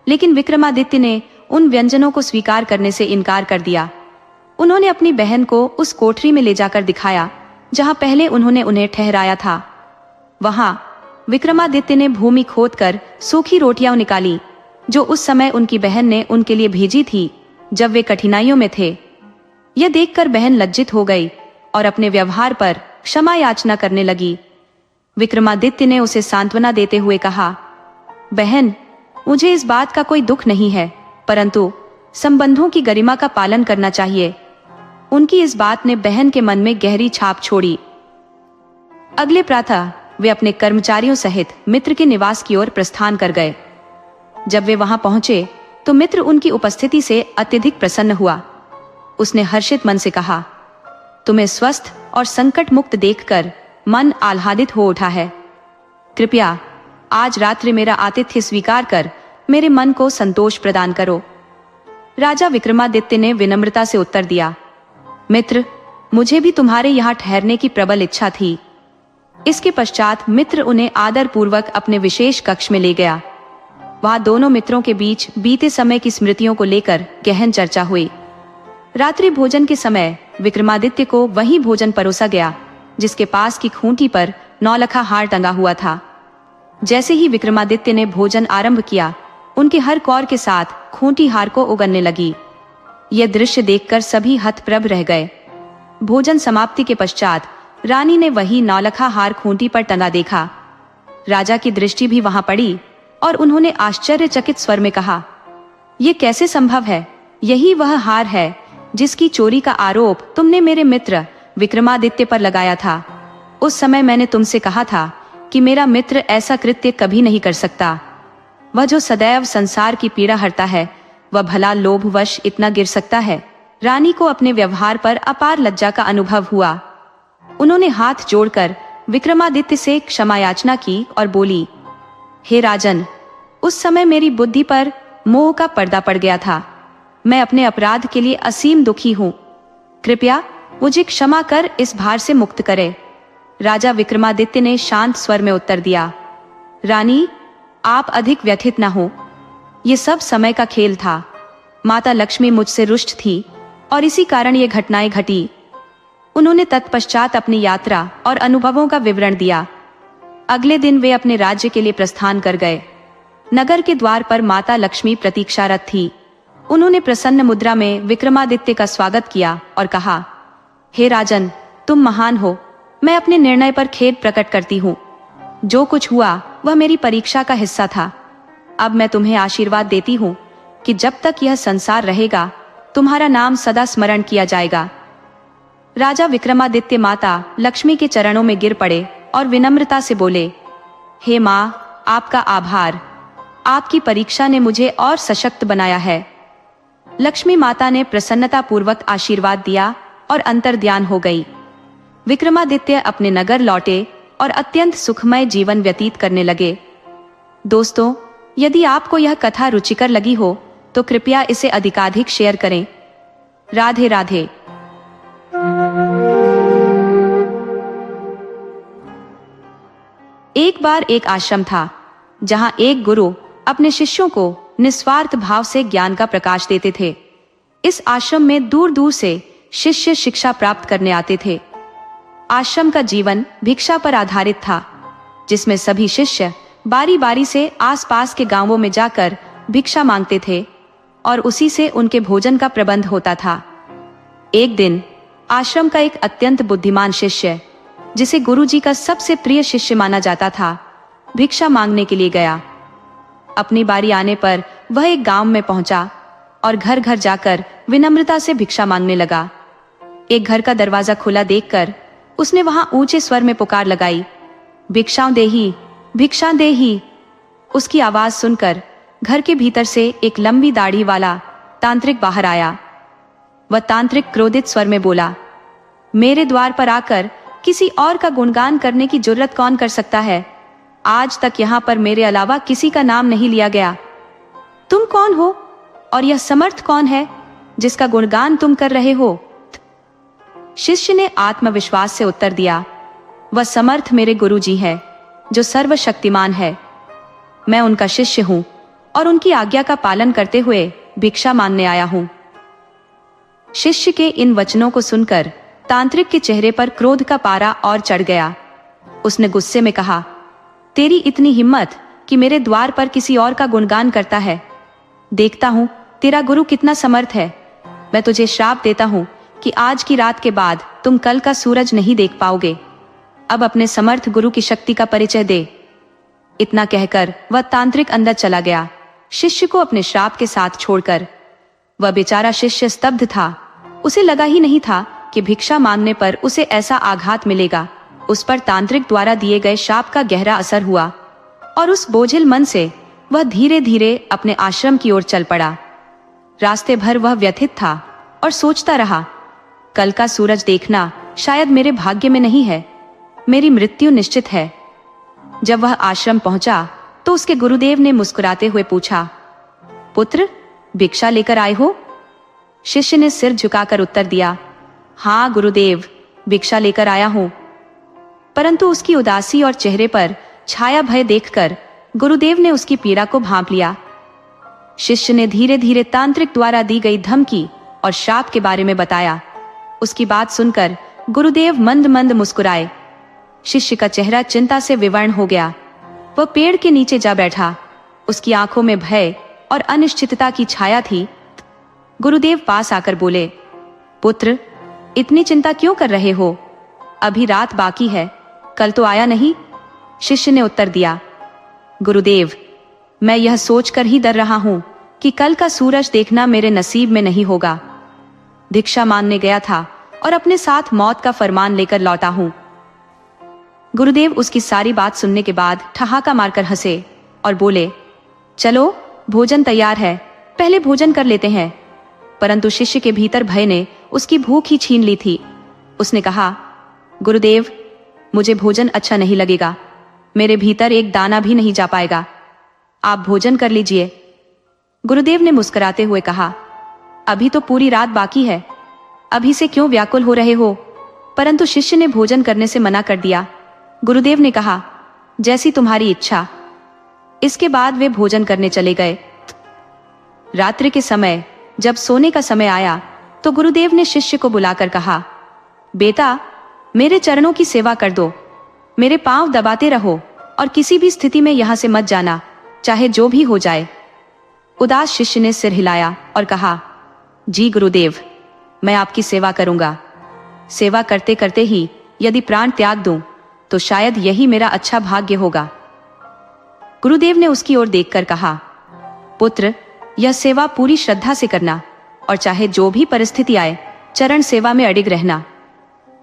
लेकिन विक्रमादित्य ने उन व्यंजनों को स्वीकार करने से इनकार कर दिया। उन्होंने अपनी बहन को उस कोठरी में ले जाकर दिखाया जहां पहले उन्होंने उन्हें ठहराया था। वहां विक्रमादित्य ने भूमि खोदकर सूखी रोटियां निकाली जो उस समय उनकी बहन ने उनके लिए भेजी थी जब वे कठिनाइयों में थे। यह देखकर बहन लज्जित हो गई और अपने व्यवहार पर क्षमा याचना करने लगी। विक्रमादित्य ने उसे सांत्वना देते हुए कहा, बहन, मुझे इस बात का कोई दुख नहीं है, परंतु संबंधों की गरिमा का पालन करना चाहिए। उनकी इस बात ने बहन के मन में गहरी छाप छोड़ी। अगले प्रातः वे अपने कर्मचारियों सहित मित्र के निवास की ओर प्रस्थान कर गए। जब वे वहां पहुंचे तो मित्र उनकी उपस्थिति से अत्यधिक प्रसन्न हुआ। उसने हर्षित मन से कहा, तुम्हें स्वस्थ और संकट मुक्त देखकर मन आह्लादित हो उठा है। कृपया आज रात्रि मेरा आतिथ्य स्वीकार कर मेरे मन को संतोष प्रदान करो। राजा विक्रमादित्य ने विनम्रता से उत्तर दिया, मित्र, मुझे भी तुम्हारे यहाँ ठहरने की प्रबल इच्छा थी। इसके पश्चात मित्र उन्हें आदर पूर्वक अपने विशेष कक्ष में ले गया। वहां दोनों मित्रों के बीच बीते समय की स्मृतियों को लेकर गहन चर्चा हुई। रात्रि भोजन के समय विक्रमादित्य को वही भोजन परोसा गया जिसके पास की खूंटी पर नौलखा हार टंगा हुआ था। जैसे ही विक्रमादित्य ने भोजन आरंभ किया, उनके हर कौर के साथ खूंटी हार को उगलने लगी। यह दृश्य देखकर सभी हतप्रभ रह गए। भोजन समाप्ति के पश्चात रानी ने वही नौलखा हार खूंटी पर टंगा देखा। राजा की दृष्टि भी वहां पड़ी और उन्होंने आश्चर्यचकित स्वर में कहा, यह कैसे संभव है? यही वह हार है जिसकी चोरी का आरोप तुमने मेरे मित्र विक्रमादित्य पर लगाया था। उस समय मैंने तुमसे कहा था कि मेरा मित्र ऐसा कृत्य कभी नहीं कर सकता। वह जो सदैव संसार की पीड़ा हरता है, वह भला लोभवश इतना गिर सकता है? रानी को अपने व्यवहार पर अपार लज्जा का अनुभव हुआ। उन्होंने हाथ जोड़कर विक्रमादित्य से क्षमा याचना की और बोली, हे राजन, उस समय मेरी बुद्धि पर मोह का पर्दा पड़ गया था। मैं अपने अपराध के लिए असीम दुखी हूँ। कृपया मुझे क्षमा कर इस भार से मुक्त करे। राजा विक्रमादित्य ने शांत स्वर में उत्तर दिया, रानी, आप अधिक व्यथित न हो। ये सब समय का खेल था। माता लक्ष्मी मुझसे रुष्ट थी और इसी कारण ये घटनाएं घटी। उन्होंने तत्पश्चात अपनी यात्रा और अनुभवों का विवरण दिया। अगले दिन वे अपने राज्य के लिए प्रस्थान कर गए। नगर के द्वार पर माता लक्ष्मी प्रतीक्षारत थी। उन्होंने प्रसन्न मुद्रा में विक्रमादित्य का स्वागत किया और कहा, हे राजन, तुम महान हो। मैं अपने निर्णय पर खेद प्रकट करती हूँ। जो कुछ हुआ वह मेरी परीक्षा का हिस्सा था। अब मैं तुम्हें आशीर्वाद देती हूँ कि जब तक यह संसार रहेगा, तुम्हारा नाम सदा स्मरण किया जाएगा। राजा विक्रमादित्य माता लक्ष्मी के चरणों में गिर पड़े और विनम्रता से बोले, हे माँ, आपका आभार। आपकी परीक्षा ने मुझे और सशक्त बनाया है। लक्ष्मी माता ने प्रसन्नता पूर्वक आशीर्वाद दिया और अंतर्ध्यान हो गई। विक्रमादित्य अपने नगर लौटे और अत्यंत सुखमय जीवन व्यतीत करने लगे। दोस्तों, यदि आपको यह कथा रुचिकर लगी हो तो कृपया इसे अधिकाधिक शेयर करें। राधे राधे। एक बार एक आश्रम था जहां एक गुरु अपने शिष्यों को निस्वार्थ भाव से ज्ञान का प्रकाश देते थे। इस आश्रम में दूर दूर से शिष्य शिक्षा प्राप्त करने आते थे। आश्रम का जीवन भिक्षा पर आधारित था, जिसमें सभी शिष्य बारी बारी से आसपास के गांवों में जाकर भिक्षा मांगते थे और उसी से उनके भोजन का प्रबंध होता था। एक दिन आश्रम का एक अत्यंत बुद्धिमान शिष्य, जिसे गुरुजी का सबसे प्रिय शिष्य माना जाता था, भिक्षा मांगने के लिए गया। अपनी बारी आने पर वह एक गांव में पहुंचा और घर घर जाकर विनम्रता से भिक्षा मांगने लगा। एक घर का दरवाजा खुला देखकर उसने वहां ऊंचे स्वर में पुकार लगाई, भिक्षां देही, भिक्षां देही। उसकी आवाज सुनकर घर के भीतर से एक लंबी दाढ़ी वाला तांत्रिक बाहर आया। वह तांत्रिक क्रोधित स्वर में बोला, मेरे द्वार पर आकर किसी और का गुणगान करने की जुर्रत कौन कर सकता है? आज तक यहाँ पर मेरे अलावा किसी का नाम नहीं लिया गया। तुम कौन हो और यह समर्थ कौन है जिसका गुणगान तुम कर रहे हो? शिष्य ने आत्मविश्वास से उत्तर दिया, वह समर्थ मेरे गुरुजी है जो सर्वशक्तिमान है। मैं उनका शिष्य हूं और उनकी आज्ञा का पालन करते हुए भिक्षा मांगने आया हूं। शिष्य के इन वचनों को सुनकर तांत्रिक के चेहरे पर क्रोध का पारा और चढ़ गया। उसने गुस्से में कहा, तेरी इतनी हिम्मत कि मेरे द्वार पर किसी और का गुणगान करता है? देखता हूँ तेरा गुरु कितना समर्थ है। मैं तुझे श्राप देता हूँ कि आज की रात के बाद तुम कल का सूरज नहीं देख पाओगे। अब अपने समर्थ गुरु की शक्ति का परिचय दे। इतना कहकर वह तांत्रिक अंदर चला गया, शिष्य को अपने श्राप के साथ छोड़कर। वह बेचारा शिष्य स्तब्ध था। उसे लगा ही नहीं था कि भिक्षा मांगने पर उसे ऐसा आघात मिलेगा। उस पर तांत्रिक द्वारा दिए गए शाप का गहरा असर हुआ और उस बोझिल मन से वह धीरे धीरे अपने आश्रम की ओर चल पड़ा। रास्ते भर वह व्यथित था और सोचता रहा, कल का सूरज देखना शायद मेरे भाग्य में नहीं है, मेरी मृत्यु निश्चित है। जब वह आश्रम पहुंचा तो उसके गुरुदेव ने मुस्कुराते हुए पूछा, पुत्र, भिक्षा लेकर आए हो? शिष्य ने सिर झुकाकर उत्तर दिया, हाँ गुरुदेव, भिक्षा लेकर आया हूं। परंतु उसकी उदासी और चेहरे पर छाया भय देखकर गुरुदेव ने उसकी पीड़ा को भांप लिया। शिष्य ने धीरे धीरे तांत्रिक द्वारा दी गई धमकी और शाप के बारे में बताया। उसकी बात सुनकर गुरुदेव मंद मंद मुस्कुराए। शिष्य का चेहरा चिंता से विवर्ण हो गया। वह पेड़ के नीचे जा बैठा। उसकी आंखों में भय और अनिश्चितता की छाया थी। गुरुदेव पास आकर बोले, पुत्र, इतनी चिंता क्यों कर रहे हो? अभी रात बाकी है, कल तो आया नहीं। शिष्य ने उत्तर दिया, गुरुदेव, मैं यह सोचकर ही डर रहा हूं कि कल का सूरज देखना मेरे नसीब में नहीं होगा। भिक्षा मांगने गया था और अपने साथ मौत का फरमान लेकर लौटा हूं। गुरुदेव उसकी सारी बात सुनने के बाद ठहाका मारकर हंसे और बोले, चलो भोजन तैयार है, पहले भोजन कर लेते हैं। परंतु शिष्य के भीतर भय ने उसकी भूख ही छीन ली थी। उसने कहा, गुरुदेव, मुझे भोजन अच्छा नहीं लगेगा, मेरे भीतर एक दाना भी नहीं जा पाएगा, आप भोजन कर लीजिए। गुरुदेव ने मुस्कुराते हुए कहा, अभी तो पूरी रात बाकी है, अभी से क्यों व्याकुल हो रहे हो? परंतु शिष्य ने भोजन करने से मना कर दिया। गुरुदेव ने कहा, जैसी तुम्हारी इच्छा। इसके बाद वे भोजन करने चले गए। रात्रि के समय जब सोने का समय आया तो गुरुदेव ने शिष्य को बुलाकर कहा, बेटा, मेरे चरणों की सेवा कर दो, मेरे पांव दबाते रहो और किसी भी स्थिति में यहां से मत जाना, चाहे जो भी हो जाए। उदास शिष्य ने सिर हिलाया और कहा, जी गुरुदेव, मैं आपकी सेवा करूंगा। सेवा करते करते ही यदि प्राण त्याग दूं तो शायद यही मेरा अच्छा भाग्य होगा। गुरुदेव ने उसकी ओर देखकर कहा, पुत्र, यह सेवा पूरी श्रद्धा से करना और चाहे जो भी परिस्थिति आए चरण सेवा में अडिग रहना।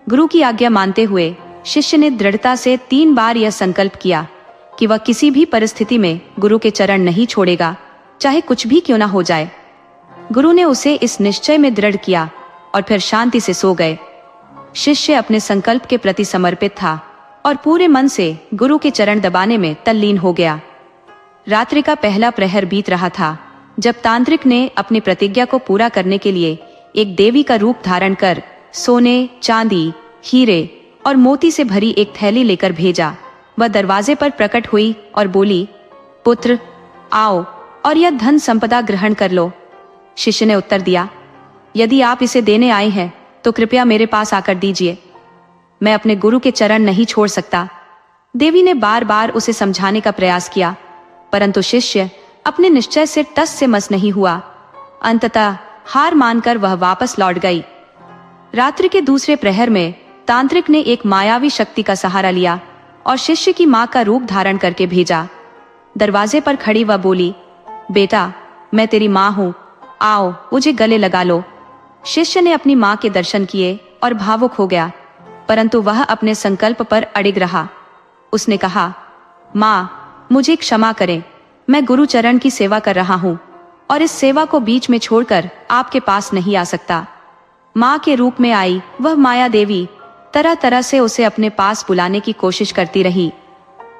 गुरु की आज्ञा मानते हुए शिष्य ने दृढ़ता से 3 बार यह संकल्प किया कि वह किसी भी परिस्थिति में गुरु के चरण नहीं छोड़ेगा, चाहे कुछ भी क्यों ना हो जाए। गुरु ने उसे इस निश्चय में दृढ़ किया और फिर शांति से सो गए। शिष्य अपने संकल्प के प्रति समर्पित था और पूरे मन से गुरु के चरण दबाने में तल्लीन हो गया। रात्रि का पहला प्रहर बीत रहा था जब तांत्रिक ने अपनी प्रतिज्ञा को पूरा करने के लिए एक देवी का रूप धारण कर सोने, चांदी, हीरे और मोती से भरी एक थैली लेकर भेजा। वह दरवाजे पर प्रकट हुई और बोली, पुत्र, आओ और यह धन संपदा ग्रहण कर लो। शिष्य ने उत्तर दिया, यदि आप इसे देने आए हैं तो कृपया मेरे पास आकर दीजिए, मैं अपने गुरु के चरण नहीं छोड़ सकता। देवी ने बार बार उसे समझाने का प्रयास किया, परंतु शिष्य अपने निश्चय से टस से मस नहीं हुआ। अंततः हार मानकर वह वापस लौट गई। रात्रि के दूसरे प्रहर में तांत्रिक ने एक मायावी शक्ति का सहारा लिया और शिष्य की मां का रूप धारण करके भेजा। दरवाजे पर खड़ी वह बोली, बेटा, मैं तेरी मां हूं, आओ मुझे गले लगा लो। शिष्य ने अपनी मां के दर्शन किए और भावुक हो गया, परंतु वह अपने संकल्प पर अडिग रहा। उसने कहा, मां, मुझे क्षमा करें, मैं गुरु चरण की सेवा कर रहा हूं और इस सेवा को बीच में छोड़कर आपके पास नहीं आ सकता। मां के रूप में आई वह माया देवी तरह तरह से उसे अपने पास बुलाने की कोशिश करती रही,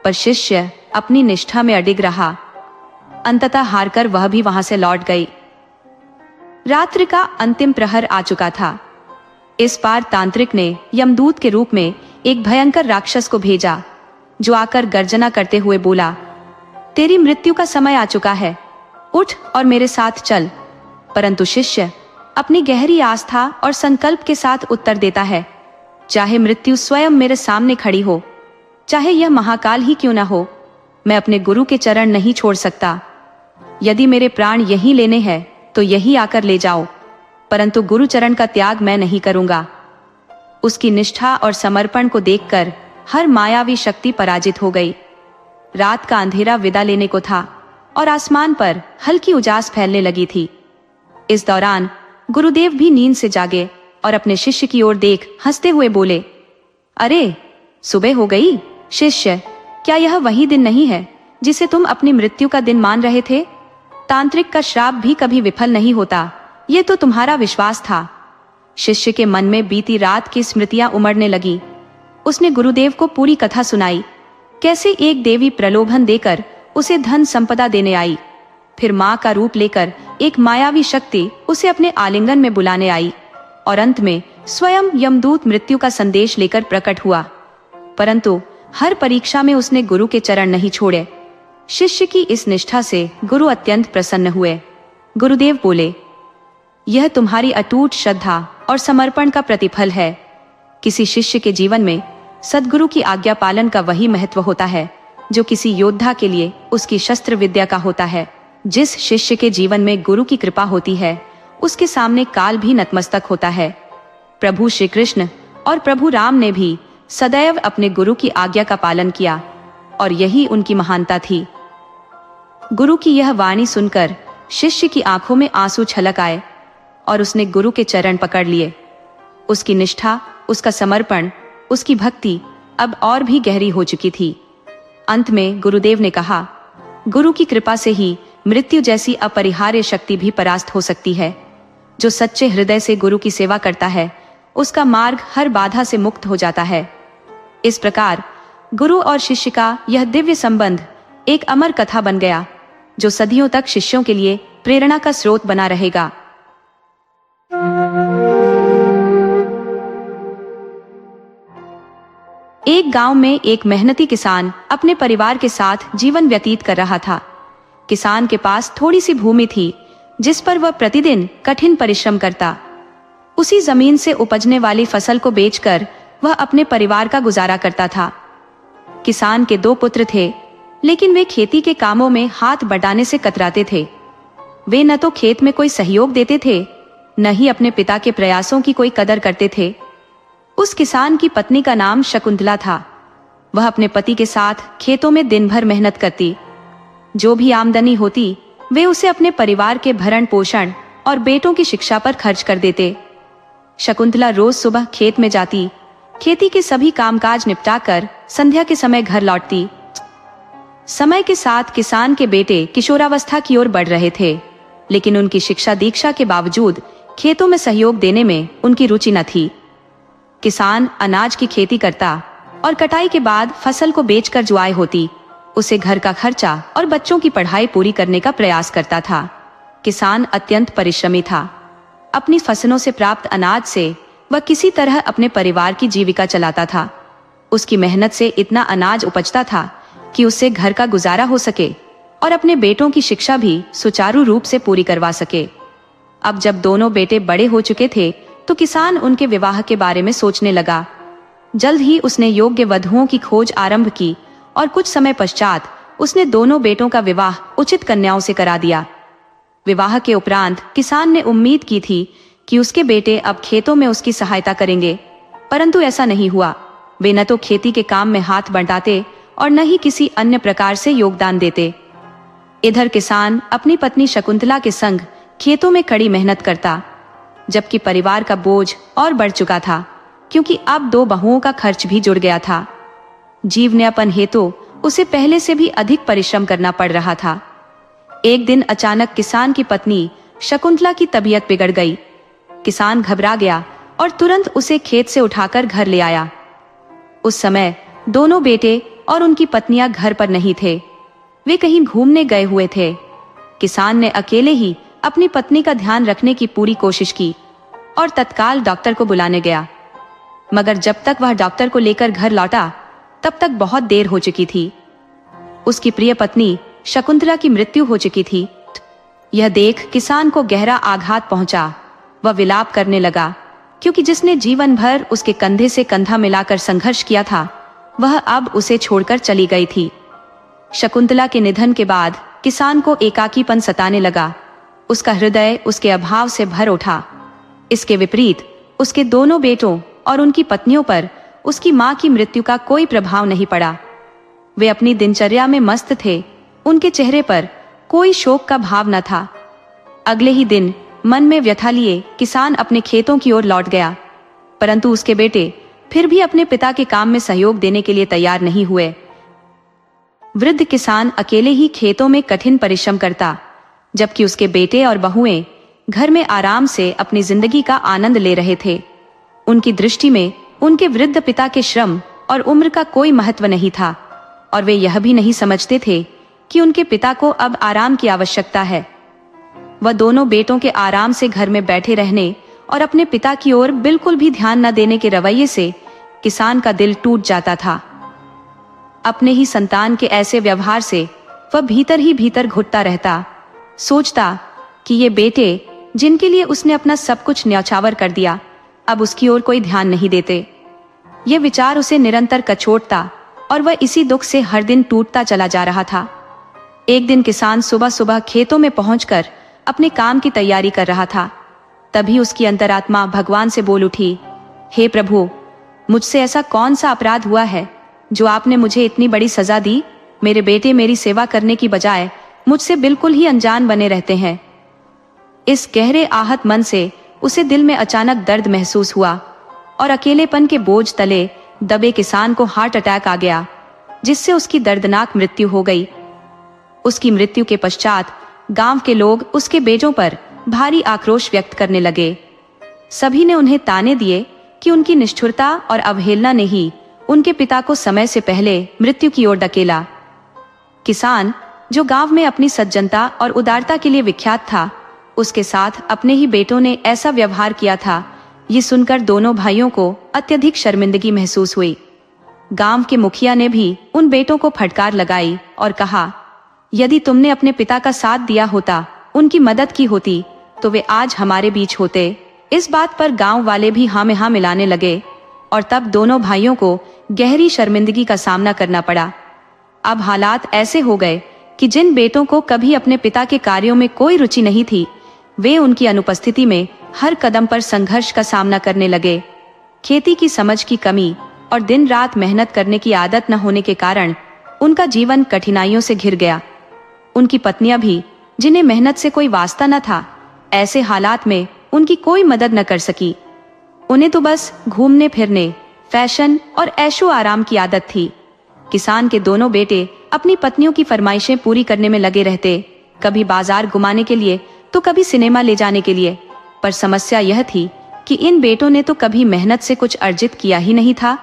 पर शिष्य अपनी निष्ठा में अडिग रहा। अंततः हारकर वह भी वहां से लौट गई। रात्रि का अंतिम प्रहर आ चुका था। इस बार तांत्रिक ने यमदूत के रूप में एक भयंकर राक्षस को भेजा, जो आकर गर्जना करते हुए बोला, तेरी मृत्यु का समय आ चुका है, उठ और मेरे साथ चल। परंतु शिष्य अपनी गहरी आस्था और संकल्प के साथ उत्तर देता है, चाहे मृत्यु स्वयं मेरे सामने खड़ी हो, चाहे यह महाकाल ही क्यों न हो, मैं अपने गुरु के चरण नहीं छोड़ सकता। यदि मेरे प्राण यहीं लेने हैं तो यहीं आकर ले जाओ, परंतु गुरुचरण का त्याग मैं नहीं करूंगा। उसकी निष्ठा और समर्पण को देखकर हर मायावी शक्ति पराजित हो गई। रात का अंधेरा विदा लेने को था और आसमान पर हल्की उजास फैलने लगी थी। इस दौरान गुरुदेव भी नींद से जागे और अपने शिष्य की ओर देख हंसते हुए बोले, अरे सुबह हो गई शिष्य, क्या यह वही दिन नहीं है जिसे तुम अपनी मृत्यु का दिन मान रहे थे? तांत्रिक का श्राप भी कभी विफल नहीं होता, ये तो तुम्हारा विश्वास था। शिष्य के मन में बीती रात की स्मृतियां उमड़ने लगी। उसने गुरुदेव को पूरी कथा सुनाई, कैसे एक देवी प्रलोभन देकर उसे धन संपदा देने आई, फिर मां का रूप लेकर एक मायावी शक्ति उसे अपने आलिंगन में बुलाने आई और अंत में स्वयं यमदूत मृत्यु का संदेश लेकर प्रकट हुआ। परंतु हर परीक्षा में उसने गुरु के चरण नहीं छोड़े। शिष्य की इस निष्ठा से गुरु अत्यंत प्रसन्न हुए। गुरुदेव बोले, यह तुम्हारी अटूट श्रद्धा और समर्पण का प्रतिफल है। किसी शिष्य के जीवन में सद्गुरु की आज्ञा पालन का वही महत्व होता है जो किसी योद्धा के लिए उसकी शस्त्र विद्या का होता है। जिस शिष्य के जीवन में गुरु की कृपा होती है, उसके सामने काल भी नतमस्तक होता है। प्रभु श्री कृष्ण और प्रभु राम ने भी सदैव अपने गुरु की आज्ञा का पालन किया और यही उनकी महानता थी। गुरु की यह वाणी सुनकर शिष्य की आंखों में आंसू छलक आए और उसने गुरु के चरण पकड़ लिए। उसकी निष्ठा, उसका समर्पण, उसकी भक्ति अब और भी गहरी हो चुकी थी। अंत में गुरुदेव ने कहा, गुरु की कृपा से ही मृत्यु जैसी अपरिहार्य शक्ति भी परास्त हो सकती है। जो सच्चे हृदय से गुरु की सेवा करता है, उसका मार्ग हर बाधा से मुक्त हो जाता है। इस प्रकार गुरु और शिष्य का यह दिव्य संबंध एक अमर कथा बन गया, जो सदियों तक शिष्यों के लिए प्रेरणा का स्रोत बना रहेगा। एक गांव में एक मेहनती किसान अपने परिवार के साथ जीवन व्यतीत कर रहा था। किसान के पास थोड़ी सी भूमि थी जिस पर वह प्रतिदिन कठिन परिश्रम करता। उसी जमीन से उपजने वाली फसल को बेचकर वह अपने परिवार का गुजारा करता था। किसान के 2 पुत्र थे, लेकिन वे खेती के कामों में हाथ बटाने से कतराते थे। वे न तो खेत में कोई सहयोग देते थे, न ही अपने पिता के प्रयासों की कोई कदर करते थे। उस किसान की पत्नी का नाम शकुंतला था। वह अपने पति के साथ खेतों में दिन भर मेहनत करती। जो भी आमदनी होती, वे उसे अपने परिवार के भरण पोषण और बेटों की शिक्षा पर खर्च कर देते। शकुंतला रोज सुबह खेत में जाती, खेती के सभी कामकाज निपटाकर संध्या के समय घर लौटती। समय के साथ किसान के बेटे किशोरावस्था की ओर बढ़ रहे थे, लेकिन उनकी शिक्षा दीक्षा के बावजूद खेतों में सहयोग देने में उनकी रुचि न थी। किसान अनाज की खेती करता और कटाई के बाद फसल को बेचकर जो आय होती, उसे घर का खर्चा और बच्चों की पढ़ाई पूरी करने का प्रयास करता था। किसान अत्यंत परिश्रमी था। अपनी फसलों से प्राप्त अनाज से वह किसी तरह अपने परिवार की जीविका चलाता था। उसकी मेहनत से इतना अनाज उपजता था कि उससे घर का गुजारा हो सके और अपने बेटों की शिक्षा भी सुचारू रूप से पूरी करवा सके। अब जब दोनों बेटे बड़े हो चुके थे, तो किसान उनके विवाह के बारे में सोचने लगा। जल्द ही उसने योग्य वधुओं की खोज आरंभ की और कुछ समय पश्चात उसने दोनों बेटों का विवाह उचित कन्याओं से करा दिया। विवाह के उपरांत किसान ने उम्मीद की थी कि उसके बेटे अब खेतों में उसकी सहायता करेंगे, परंतु ऐसा नहीं हुआ। वे न तो खेती के काम में हाथ बंटाते और न ही किसी अन्य प्रकार से योगदान देते। इधर किसान अपनी पत्नी शकुंतला के संग खेतों में कड़ी मेहनत करता, जबकि परिवार का बोझ और बढ़ चुका था, क्योंकि अब 2 बहुओं का खर्च भी जुड़ गया था। जीवनयापन हेतु उसे पहले से भी अधिक परिश्रम करना पड़ रहा था। एक दिन अचानक किसान की पत्नी शकुंतला की तबीयत बिगड़ गई। किसान घबरा गया और तुरंत उसे खेत से उठाकर घर ले आया। उस समय दोनों बेटे और उनकी पत्नियां घर पर नहीं थे, वे कहीं घूमने गए हुए थे। किसान ने अकेले ही अपनी पत्नी का ध्यान रखने की पूरी कोशिश की और तत्काल डॉक्टर को बुलाने गया, मगर जब तक वह डॉक्टर को लेकर घर लौटा, तब तक बहुत देर हो चुकी थी। उसकी प्रिय पत्नी शकुंतला की मृत्यु हो चुकी थी। यह देख किसान को गहरा आघात पहुंचा। वह विलाप करने लगा, क्योंकि जिसने जीवन भर उसके कंधे से कंधा मिलाकर संघर्ष किया था, वह अब उसे छोड़कर चली गई थी। शकुंतला के निधन के बाद किसान को एकाकीपन सताने लगा। उसका हृदय उसके अभाव से भर उठा। इसके विपरीत उसके दोनों बेटों और उनकी पत्नियों पर उसकी मां की मृत्यु का कोई प्रभाव नहीं पड़ा। वे अपनी दिनचर्या में मस्त थे। उनके चेहरे पर कोई शोक का भाव न था। अगले ही दिन मन में व्यथा लिए किसान अपने खेतों की ओर लौट गया, परंतु उसके बेटे फिर भी अपने पिता के काम में सहयोग देने के लिए तैयार नहीं हुए। वृद्ध किसान अकेले ही खेतों में कठिन परिश्रम करता, जबकि उसके बेटे और बहुएं घर में आराम से अपनी जिंदगी का आनंद ले रहे थे। उनकी दृष्टि में उनके वृद्ध पिता के श्रम और उम्र का कोई महत्व नहीं था, और वे यह भी नहीं समझते थे कि उनके पिता को अब आराम की आवश्यकता है। वह दोनों बेटों के आराम से घर में बैठे रहने और अपने पिता की ओर बिल्कुल भी ध्यान न देने के रवैये से किसान का दिल टूट जाता था। अपने ही संतान के ऐसे व्यवहार से वह भीतर ही भीतर घुटता रहता, सोचता कि ये बेटे जिनके लिए उसने अपना सब कुछ न्यौछावर कर दिया, अब उसकी ओर कोई ध्यान नहीं देते। ये विचार उसे निरंतर कचोटता और वह इसी दुख से हर दिन टूटता चला जा रहा था। एक दिन किसान सुबह सुबह खेतों में पहुंचकर अपने काम की तैयारी कर रहा था। तभी उसकी अंतरात्मा भगवान से बोल उठी, हे प्रभु, मुझसे ऐसा कौन सा अपराध हुआ है जो आपने मुझे इतनी बड़ी सजा दी? मेरे बेटे मेरी सेवा करने की बजाय मुझसे बिल्कुल ही अनजान बने रहते हैं। इस गहरे आहत मन से उसे दिल में अचानक दर्द महसूस हुआ और अकेलेपन के बोझ तले दबे किसान को हार्ट अटैक आ गया, जिससे उसकी दर्दनाक मृत्यु हो गई। उसकी मृत्यु के पश्चात गांव के लोग उसके बेटों पर भारी आक्रोश व्यक्त करने लगे। सभी ने उन्हें ताने दिए कि उनकी निष्ठुरता और अवहेलना ने ही उनके पिता को समय से पहले मृत्यु की ओर धकेला। किसान, जो गांव में अपनी सज्जनता और उदारता के लिए विख्यात था, उसके साथ अपने ही बेटों ने ऐसा व्यवहार किया था। ये सुनकर दोनों भाइयों को अत्यधिक शर्मिंदगी महसूस हुई। गांव के मुखिया ने भी उन बेटों को फटकार लगाई और कहा, यदि तुमने अपने पिता का साथ दिया होता, उनकी मदद की होती, तो वे आज हमारे बीच होते। इस बात पर गांव वाले भी हाँ में हाँ मिलाने लगे और तब दोनों भाइयों को गहरी शर्मिंदगी का सामना करना पड़ा। अब हालात ऐसे हो गए कि जिन बेटों को कभी अपने पिता के कार्यों में कोई रुचि नहीं थी, वे उनकी अनुपस्थिति में हर कदम पर संघर्ष का सामना करने लगे। खेती की समझ की कमी और दिन रात मेहनत करने की आदत न होने के कारण उनका जीवन कठिनाइयों से घिर गया। उनकी पत्नियां भी, जिन्हें मेहनत से कोई वास्ता न था, ऐसे हालात में उनकी कोई मदद न कर सकी। उन्हें तो बस घूमने फिरने, फैशन और ऐशो आराम की आदत थी। किसान के दोनों बेटे अपनी पत्नियों की फरमाइशें पूरी करने में लगे रहते, कभी बाजार घुमाने के लिए तो कभी सिनेमा ले जाने के लिए। पर समस्या यह थी कि इन बेटों ने तो कभी मेहनत से कुछ अर्जित किया ही नहीं था।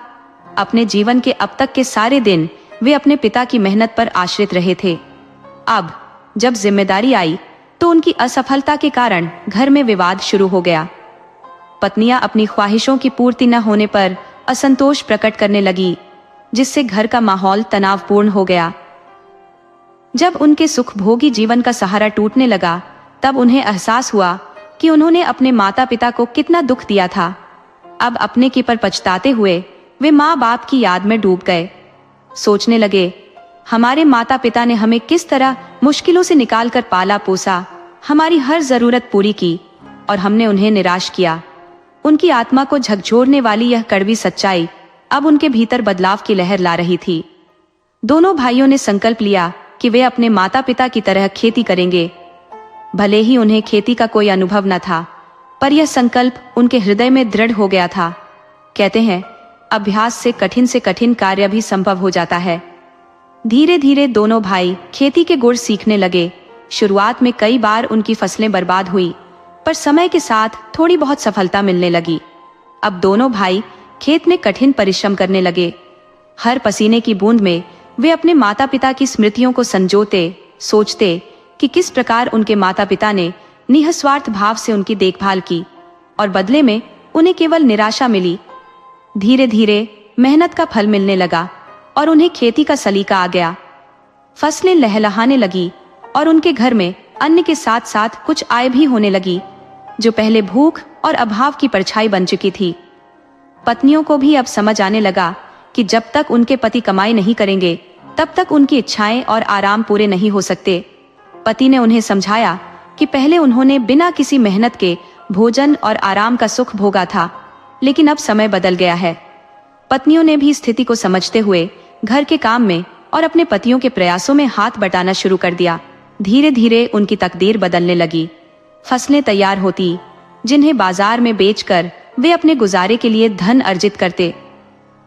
अपने जीवन के अब तक के सारे दिन वे अपने पिता की मेहनत पर आश्रित रहे थे। अब जब जिम्मेदारी आई तो उनकी असफलता के कारण घर में विवाद शुरू हो गया। पत्नियां अपनी ख्वाहिशों की पूर्ति न होने पर असंतोष प्रकट करने लगी, जिससे घर का माहौल तनावपूर्ण हो गया। जब उनके सुखभोगी जीवन का सहारा टूटने लगा, तब उन्हें एहसास हुआ कि उन्होंने अपने माता पिता को कितना दुख दिया था। अब अपने की पर पछताते हुए वे माँ बाप की याद में डूब गए। सोचने लगे, हमारे माता पिता ने हमें किस तरह मुश्किलों से निकालकर पाला पोसा, हमारी हर जरूरत पूरी की, और हमने उन्हें निराश किया। उनकी आत्मा को झकझोरने वाली यह कड़वी सच्चाई अब उनके भीतर बदलाव की लहर ला रही थी। दोनों भाइयों ने संकल्प लिया कि वे अपने माता पिता की तरह खेती करेंगे। भले ही उन्हें खेती का कोई अनुभव न था, पर यह संकल्प उनके हृदय में दृढ़ हो गया था। कहते हैं, अभ्यास से कठिन कार्य भी संभव हो जाता है। धीरे धीरे दोनों भाई खेती के गुण सीखने लगे। शुरुआत में कई बार उनकी फसलें बर्बाद हुई, पर समय के साथ थोड़ी बहुत सफलता मिलने लगी। अब दोनों भाई खेत में कठिन परिश्रम करने लगे। हर पसीने की बूंद में वे अपने माता पिता की स्मृतियों को संजोते, सोचते कि किस प्रकार उनके माता पिता ने निस्वार्थ भाव से उनकी देखभाल की और बदले में उन्हें केवल निराशा मिली। धीरे धीरे मेहनत का फल मिलने लगा और उन्हें खेती का सलीका आ गया। फसलें लहलहाने लगी और उनके घर में अन्न के साथ साथ कुछ आय भी होने लगी, जो पहले भूख और अभाव की परछाई बन चुकी थी। पत्नियों को भी अब समझ आने लगा कि जब तक उनके पति कमाई नहीं करेंगे, तब तक उनकी इच्छाएं और आराम पूरे नहीं हो सकते। पति ने उन्हें समझाया कि पहले उन्होंने बिना किसी मेहनत के भोजन और आराम का सुख भोगा था, लेकिन अब समय बदल गया है। पत्नियों ने भी स्थिति को समझते हुए घर के काम में और अपने पतियों के प्रयासों में हाथ बटाना शुरू कर दिया। धीरे धीरे उनकी तकदीर बदलने लगी। फसलें तैयार होती, जिन्हें बाजार में बेचकर वे अपने गुजारे के लिए धन अर्जित करते।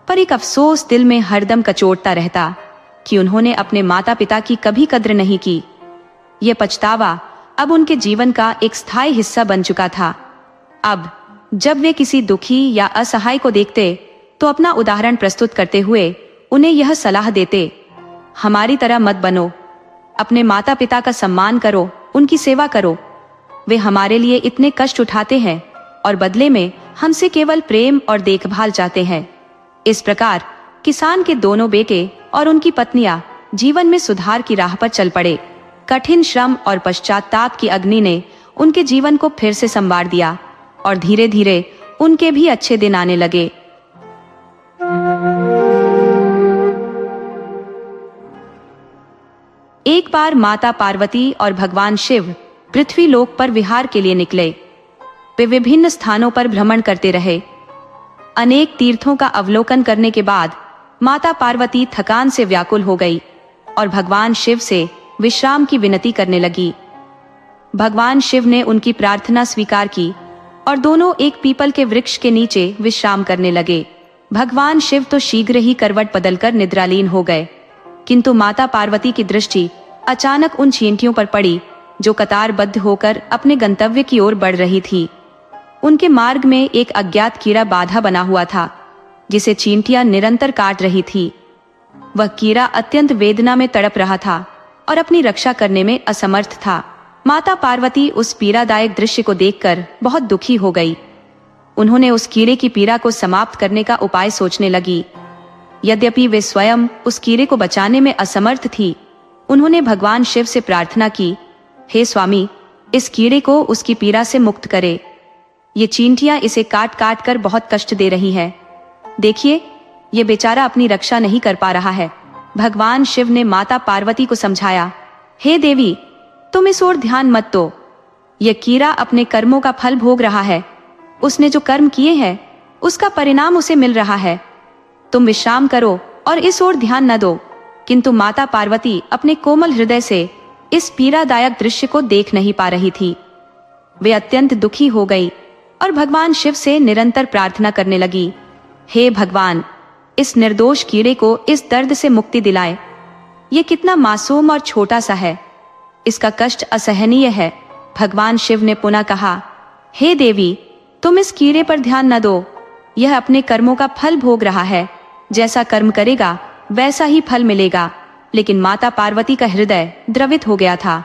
पर एक अफसोस दिल में हरदम कचोटता रहता कि उन्होंने अपने माता पिता की कभी कद्र नहीं की। ये पछतावा अब उनके जीवन का एक स्थायी हिस्सा बन चुका था। अब जब वे किसी दुखी या असहाय को देखते तो अपना उदाहरण प्रस्तुत करते हुए उन्हें यह सलाह देते, हमारी तरह मत बनो, अपने माता पिता का सम्मान करो, उनकी सेवा करो। वे हमारे लिए इतने कष्ट उठाते हैं और बदले में हमसे केवल प्रेम और देखभाल चाहते हैं। इस प्रकार किसान के दोनों बेटे और उनकी पत्नियां जीवन में सुधार की राह पर चल पड़े। कठिन श्रम और पश्चाताप की अग्नि ने उनके जीवन को फिर से संवार दिया और धीरे धीरे उनके भी अच्छे दिन आने लगे। एक बार माता पार्वती और भगवान शिव पृथ्वी लोक पर विहार के लिए निकले। वे विभिन्न स्थानों पर भ्रमण करते रहे। अनेक तीर्थों का अवलोकन करने के बाद माता पार्वती थकान से व्याकुल हो गई और भगवान शिव से विश्राम की विनती करने लगी। भगवान शिव ने उनकी प्रार्थना स्वीकार की और दोनों एक पीपल के वृक्ष के नीचे विश्राम करने लगे। भगवान शिव तो शीघ्र ही करवट बदलकर निद्रालीन हो गए, किंतु माता पार्वती की दृष्टि अचानक उन चींटियों पर पड़ी जो कतारबद्ध होकर अपने गंतव्य की ओर बढ़ रही थी। उनके मार्ग में एक अज्ञात कीड़ा बाधा बना हुआ था, जिसे चींटियां निरंतर काट रही थी। वह कीड़ा अत्यंत वेदना में तड़प रहा था और अपनी रक्षा करने में असमर्थ था। माता पार्वती उस पीड़ादायक दृश्य को देखकर बहुत दुखी हो गई। उन्होंने उस कीड़े की पीड़ा को समाप्त करने का उपाय सोचने लगी। यद्यपि वे स्वयं उस कीड़े को बचाने में असमर्थ थी, उन्होंने भगवान शिव से प्रार्थना की, हे स्वामी, इस कीड़े को उसकी पीड़ा से मुक्त करे। ये चींटियां इसे काट काट कर बहुत कष्ट दे रही है। देखिए, ये बेचारा अपनी रक्षा नहीं कर पा रहा है। भगवान शिव ने माता पार्वती को समझाया, हे देवी, तुम इस ओर ध्यान मत दो। यह कीड़ा अपने कर्मों का फल भोग रहा है। उसने जो कर्म किए हैं उसका परिणाम उसे मिल रहा है। तुम विश्राम करो और इस ओर ध्यान न दो। किंतु माता पार्वती अपने कोमल हृदय से इस पीड़ादायक दृश्य को देख नहीं पा रही थी। वे अत्यंत दुखी हो गई और भगवान शिव से निरंतर प्रार्थना करने लगी, हे भगवान, इस निर्दोष कीड़े को इस दर्द से मुक्ति दिलाए। ये कितना मासूम और छोटा सा है, इसका कष्ट असहनीय है। भगवान शिव ने पुनः कहा, हे देवी, तुम इस कीड़े पर ध्यान न दो। यह अपने कर्मों का फल भोग रहा है। जैसा कर्म करेगा वैसा ही फल मिलेगा। लेकिन माता पार्वती का हृदय द्रवित हो गया था।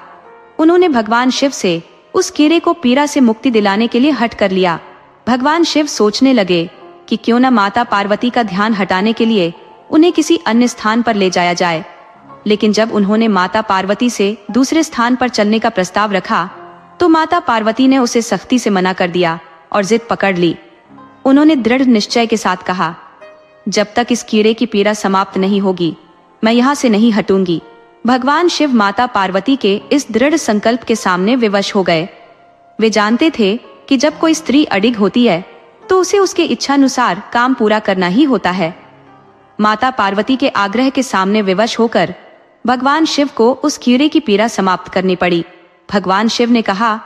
उन्होंने भगवान शिव से उस कीड़े को पीड़ा से मुक्ति दिलाने के लिए हठ कर लिया। भगवान शिव सोचने लगे कि क्यों न माता पार्वती का ध्यान हटाने के लिए उन्हें किसी अन्य स्थान पर ले जाया जाए। लेकिन जब उन्होंने माता पार्वती से दूसरे स्थान पर चलने का प्रस्ताव रखा तो माता पार्वती ने उसे सख्ती से मना कर दिया और जिद पकड़ ली। उन्होंने दृढ़ निश्चय के साथ कहा, जब तक इस कीड़े की पीड़ा समाप्त नहीं होगी मैं यहाँ से नहीं हटूंगी। भगवान शिव माता पार्वती के इस दृढ़ संकल्प के सामने विवश हो गए। वे जानते थे कि जब कोई स्त्री अडिग होती है तो उसे उसके इच्छानुसार काम पूरा करना ही होता है। माता पार्वती के आग्रह के सामने विवश होकर भगवान शिव को उस कीड़े की पीड़ा समाप्त करनी पड़ी। भगवान शिव ने कहा,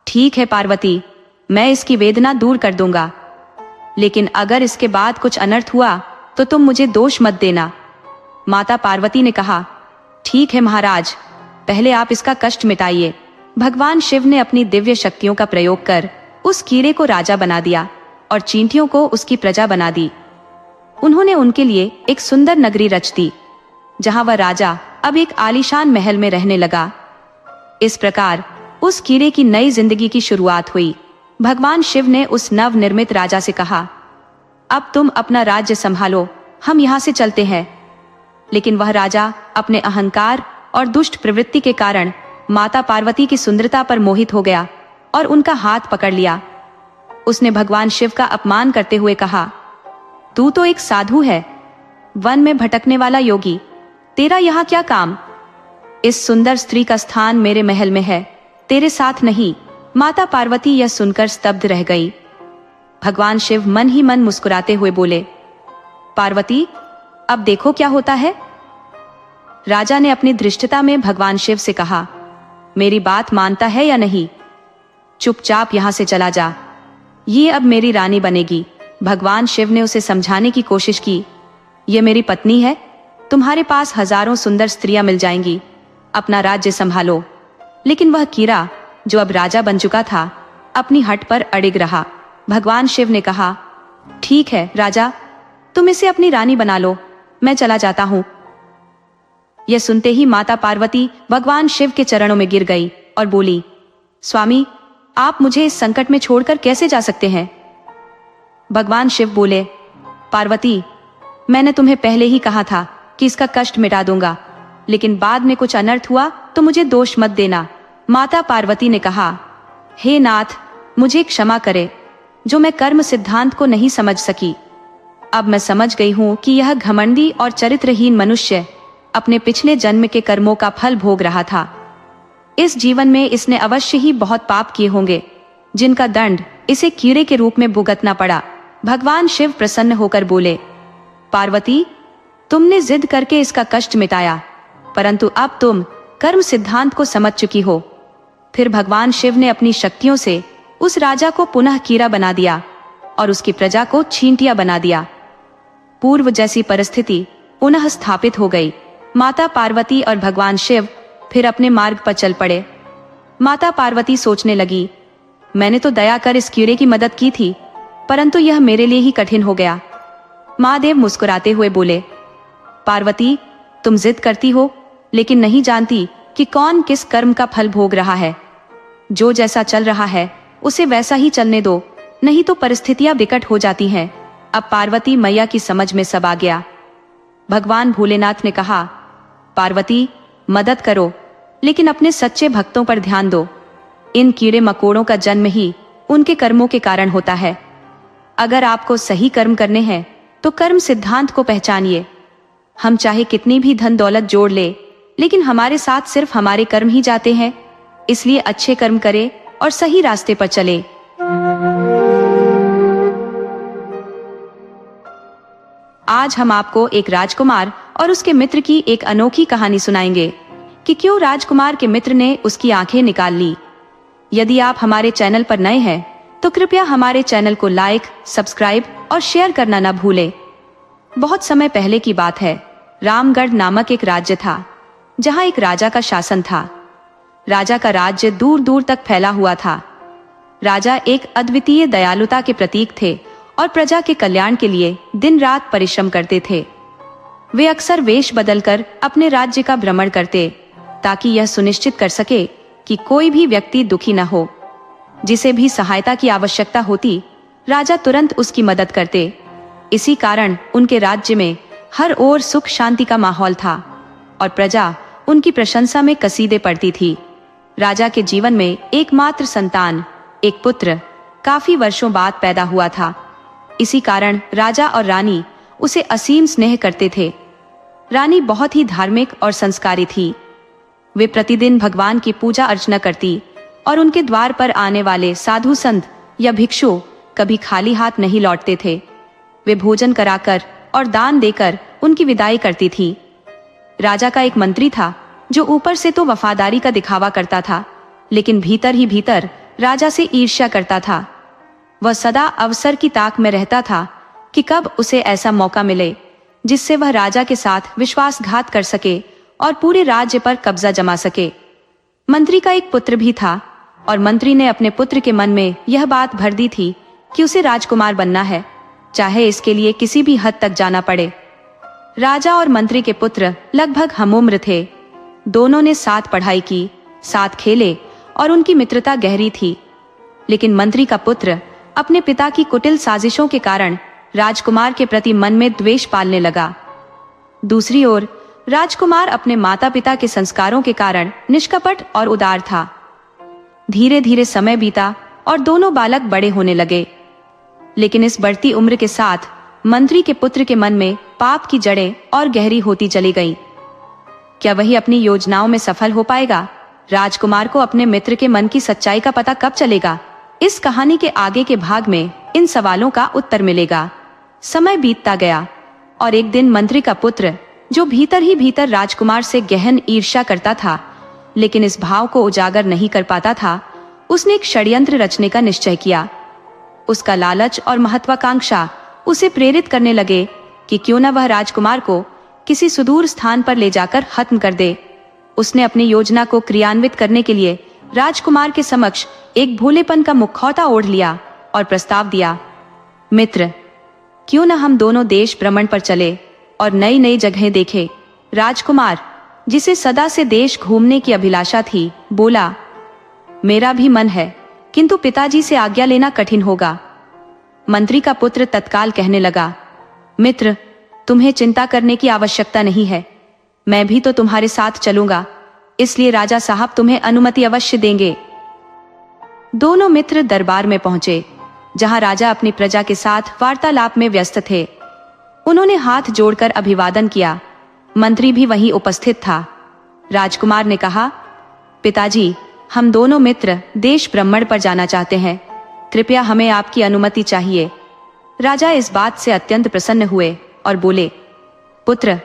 ठीक है पार्वती, मैं इसकी वेदना दूर कर दूंगा, लेकिन अगर इसके बाद कुछ अनर्थ हुआ तो तुम मुझे दोष मत देना। माता पार्वती ने कहा, ठीक है महाराज, पहले आप इसका कष्ट मिटाइए। भगवान शिव ने अपनी दिव्य शक्तियों का प्रयोग कर उस कीड़े को राजा बना दिया और चींटियों को उसकी प्रजा बना दी। उन्होंने उनके लिए एक सुंदर नगरी रच दी, जहां वह राजा अब एक आलीशान महल में रहने लगा। इस प्रकार उस कीड़े की नई जिंदगी की शुरुआत हुई। भगवान शिव ने उस नव निर्मित राजा से कहा, अब तुम अपना राज्य संभालो, हम यहाँ से चलते हैं। लेकिन वह राजा अपने अहंकार और दुष्ट प्रवृत्ति के कारण माता पार्वती की सुंदरता पर मोहित हो गया और उनका हाथ पकड़ लिया। उसने भगवान शिव का अपमान करते हुए कहा, तू तो एक साधु है, वन में भटकने वाला योगी, तेरा यहाँ क्या काम? इस सुंदर स्त्री का स्थान मेरे महल में है, तेरे साथ नहीं। माता पार्वती यह सुनकर स्तब्ध रह गई। भगवान शिव मन ही मन मुस्कुराते हुए बोले, पार्वती, अब देखो क्या होता है। राजा ने अपनी धृष्टता में भगवान शिव से कहा, मेरी बात मानता है या नहीं? चुपचाप यहां से चला जा, ये अब मेरी रानी बनेगी। भगवान शिव ने उसे समझाने की कोशिश की, ये मेरी पत्नी है, तुम्हारे पास हजारों सुंदर स्त्रियां मिल जाएंगी, अपना राज्य संभालो। लेकिन वह कीड़ा, जो अब राजा बन चुका था, अपनी हट पर अड़िग रहा। भगवान शिव ने कहा, ठीक है राजा, तुम इसे अपनी रानी बना लो, मैं चला जाता हूं। यह सुनते ही माता पार्वती भगवान शिव के चरणों में गिर गई और बोली, स्वामी, आप मुझे इस संकट में छोड़कर कैसे जा सकते हैं? भगवान शिव बोले, पार्वती, मैंने तुम्हें पहले ही कहा था कि इसका कष्ट मिटा दूंगा, लेकिन बाद में कुछ अनर्थ हुआ तो मुझे दोष मत देना। माता पार्वती ने कहा, हे नाथ, मुझे क्षमा करे, जो मैं कर्म सिद्धांत को नहीं समझ सकी। अब मैं समझ गई हूं कि यह घमंडी और चरित्रहीन मनुष्य अपने पिछले जन्म के कर्मों का फल भोग रहा था। इस जीवन में इसने अवश्य ही बहुत पाप किए होंगे, जिनका दंड इसे कीड़े के रूप में भुगतना पड़ा। भगवान शिव प्रसन्न होकर बोले, पार्वती, तुमने जिद करके इसका कष्ट मिटाया, परंतु अब तुम कर्म सिद्धांत को समझ चुकी हो। फिर भगवान शिव ने अपनी शक्तियों से उस राजा को पुनः कीड़ा बना दिया और उसकी प्रजा को छींटिया बना दिया। पूर्व जैसी परिस्थिति पुनः स्थापित हो गई। माता पार्वती और भगवान शिव फिर अपने मार्ग पर चल पड़े। माता पार्वती सोचने लगी, मैंने तो दया कर इस कीड़े की मदद की थी, परंतु यह मेरे लिए ही कठिन हो गया। महादेव मुस्कुराते हुए बोले, पार्वती, तुम जिद करती हो, लेकिन नहीं जानती कि कौन किस कर्म का फल भोग रहा है। जो जैसा चल रहा है उसे वैसा ही चलने दो, नहीं तो परिस्थितियां विकट हो जाती हैं। अब पार्वती मैया की समझ में सब आ गया। भगवान भोलेनाथ ने कहा, पार्वती, मदद करो, लेकिन अपने सच्चे भक्तों पर ध्यान दो। इन कीड़े मकोड़ों का जन्म ही उनके कर्मों के कारण होता है। अगर आपको सही कर्म करने हैं तो कर्म सिद्धांत को पहचानिए। हम चाहे कितनी भी धन दौलत जोड़ ले, लेकिन हमारे साथ सिर्फ हमारे कर्म ही जाते हैं। इसलिए अच्छे कर्म करें और सही रास्ते पर चले। आज हम आपको एक राजकुमार और उसके मित्र की एक अनोखी कहानी सुनाएंगे कि क्यों राजकुमार के मित्र ने उसकी आंखें निकाल ली। यदि आप हमारे चैनल पर नए हैं तो कृपया हमारे चैनल को लाइक, सब्सक्राइब और शेयर करना न भूलें। बहुत समय पहले की बात है। रामगढ़ नामक एक राज्य था, जहां एक राजा का शासन था। राजा का राज्य दूर दूर तक फैला हुआ था। राजा एक अद्वितीय दयालुता के प्रतीक थे और प्रजा के कल्याण के लिए दिन रात परिश्रम करते थे। वे अक्सर वेश बदलकर अपने राज्य का भ्रमण करते, ताकि यह सुनिश्चित कर सके कि कोई भी व्यक्ति दुखी न हो। जिसे भी सहायता की आवश्यकता होती, राजा तुरंत उसकी मदद करते। इसी कारण उनके राज्य में हर ओर सुख शांति का माहौल था और प्रजा उनकी प्रशंसा में कसीदे पढ़ती थी। राजा के जीवन में एकमात्र संतान, एक पुत्र, काफी वर्षों बाद पैदा हुआ था। इसी कारण राजा और रानी उसे असीम स्नेह करते थे। रानी बहुत ही धार्मिक और संस्कारी थी। वे प्रतिदिन भगवान की पूजा अर्चना करती और उनके द्वार पर आने वाले साधु संत या भिक्षु कभी खाली हाथ नहीं लौटते थे। वे भोजन कराकर और दान देकर उनकी विदाई करती थी। राजा का एक मंत्री था, जो ऊपर से तो वफादारी का दिखावा करता था, लेकिन भीतर ही भीतर राजा से ईर्ष्या करता था। वह सदा अवसर की ताक में रहता था कि कब उसे ऐसा मौका मिले जिससे वह राजा के साथ विश्वासघात कर सके और पूरे राज्य पर कब्जा जमा सके। मंत्री का एक पुत्र भी था और मंत्री ने अपने पुत्र के मन में यह बात भर दी थी कि उसे राजकुमार बनना है, चाहे इसके लिए किसी भी हद तक जाना पड़े। राजा और मंत्री के पुत्र लगभग हमउम्र थे। दोनों ने साथ पढ़ाई की, साथ खेले और उनकी मित्रता गहरी थी। लेकिन मंत्री का पुत्र अपने पिता की कुटिल साजिशों के कारण राजकुमार के प्रति मन में द्वेष पालने लगा। दूसरी ओर राजकुमार अपने माता पिता के संस्कारों के कारण निष्कपट और उदार था। धीरे धीरे समय बीता और दोनों बालक बड़े होने लगे। लेकिन इस बढ़ती उम्र के साथ मंत्री के पुत्र के मन में पाप की जड़ें और गहरी होती चली गईं। क्या वही अपनी योजनाओं में सफल हो पाएगा? राजकुमार को अपने मित्र के मन की सच्चाई का पता कब चलेगा? इस कहानी के आगे के भाग में इन सवालों का उत्तर मिलेगा। समय बीतता गया और एक दिन मंत्री का पुत्र, जो भीतर ही भीतर राजकुमार से गहन ईर्ष्या करता था, लेकिन इस भाव को उजागर नहीं कर पाता था, उसने एक षड्यंत्र रचने का निश्चय किया। उसका लालच और महत्वाकांक्षा उसे प्रेरित करने लगे कि क्यों न वह राजकुमार को किसी सुदूर स्थान पर ले जाकर खत्म कर दे। उसने अपनी योजना को क्रियान्वित करने के लिए राजकुमार के समक्ष एक भोलेपन का मुखौटा ओढ़ लिया और प्रस्ताव दिया, मित्र, क्यों न हम दोनों देश भ्रमण पर चले और नई नई जगहें देखें। राजकुमार, जिसे सदा से देश घूमने की अभिलाषा थी, बोला, मेरा भी मन है, किंतु पिताजी से आज्ञा लेना कठिन होगा। मंत्री का पुत्र तत्काल कहने लगा, मित्र, तुम्हें चिंता करने की आवश्यकता नहीं है, मैं भी तो तुम्हारे साथ चलूंगा, इसलिए राजा साहब तुम्हें अनुमति अवश्य देंगे। दोनों मित्र दरबार में पहुंचे, जहां राजा अपनी प्रजा के साथ वार्तालाप में व्यस्त थे। उन्होंने हाथ जोड़कर अभिवादन किया। मंत्री भी वहीं उपस्थित था। राजकुमार ने कहा, पिताजी, हम दोनों मित्र देश भ्रमण पर जाना चाहते हैं, कृपया हमें आपकी अनुमति चाहिए। राजा इस बात से अत्यंत प्रसन्न हुए और बोले, पुत्र,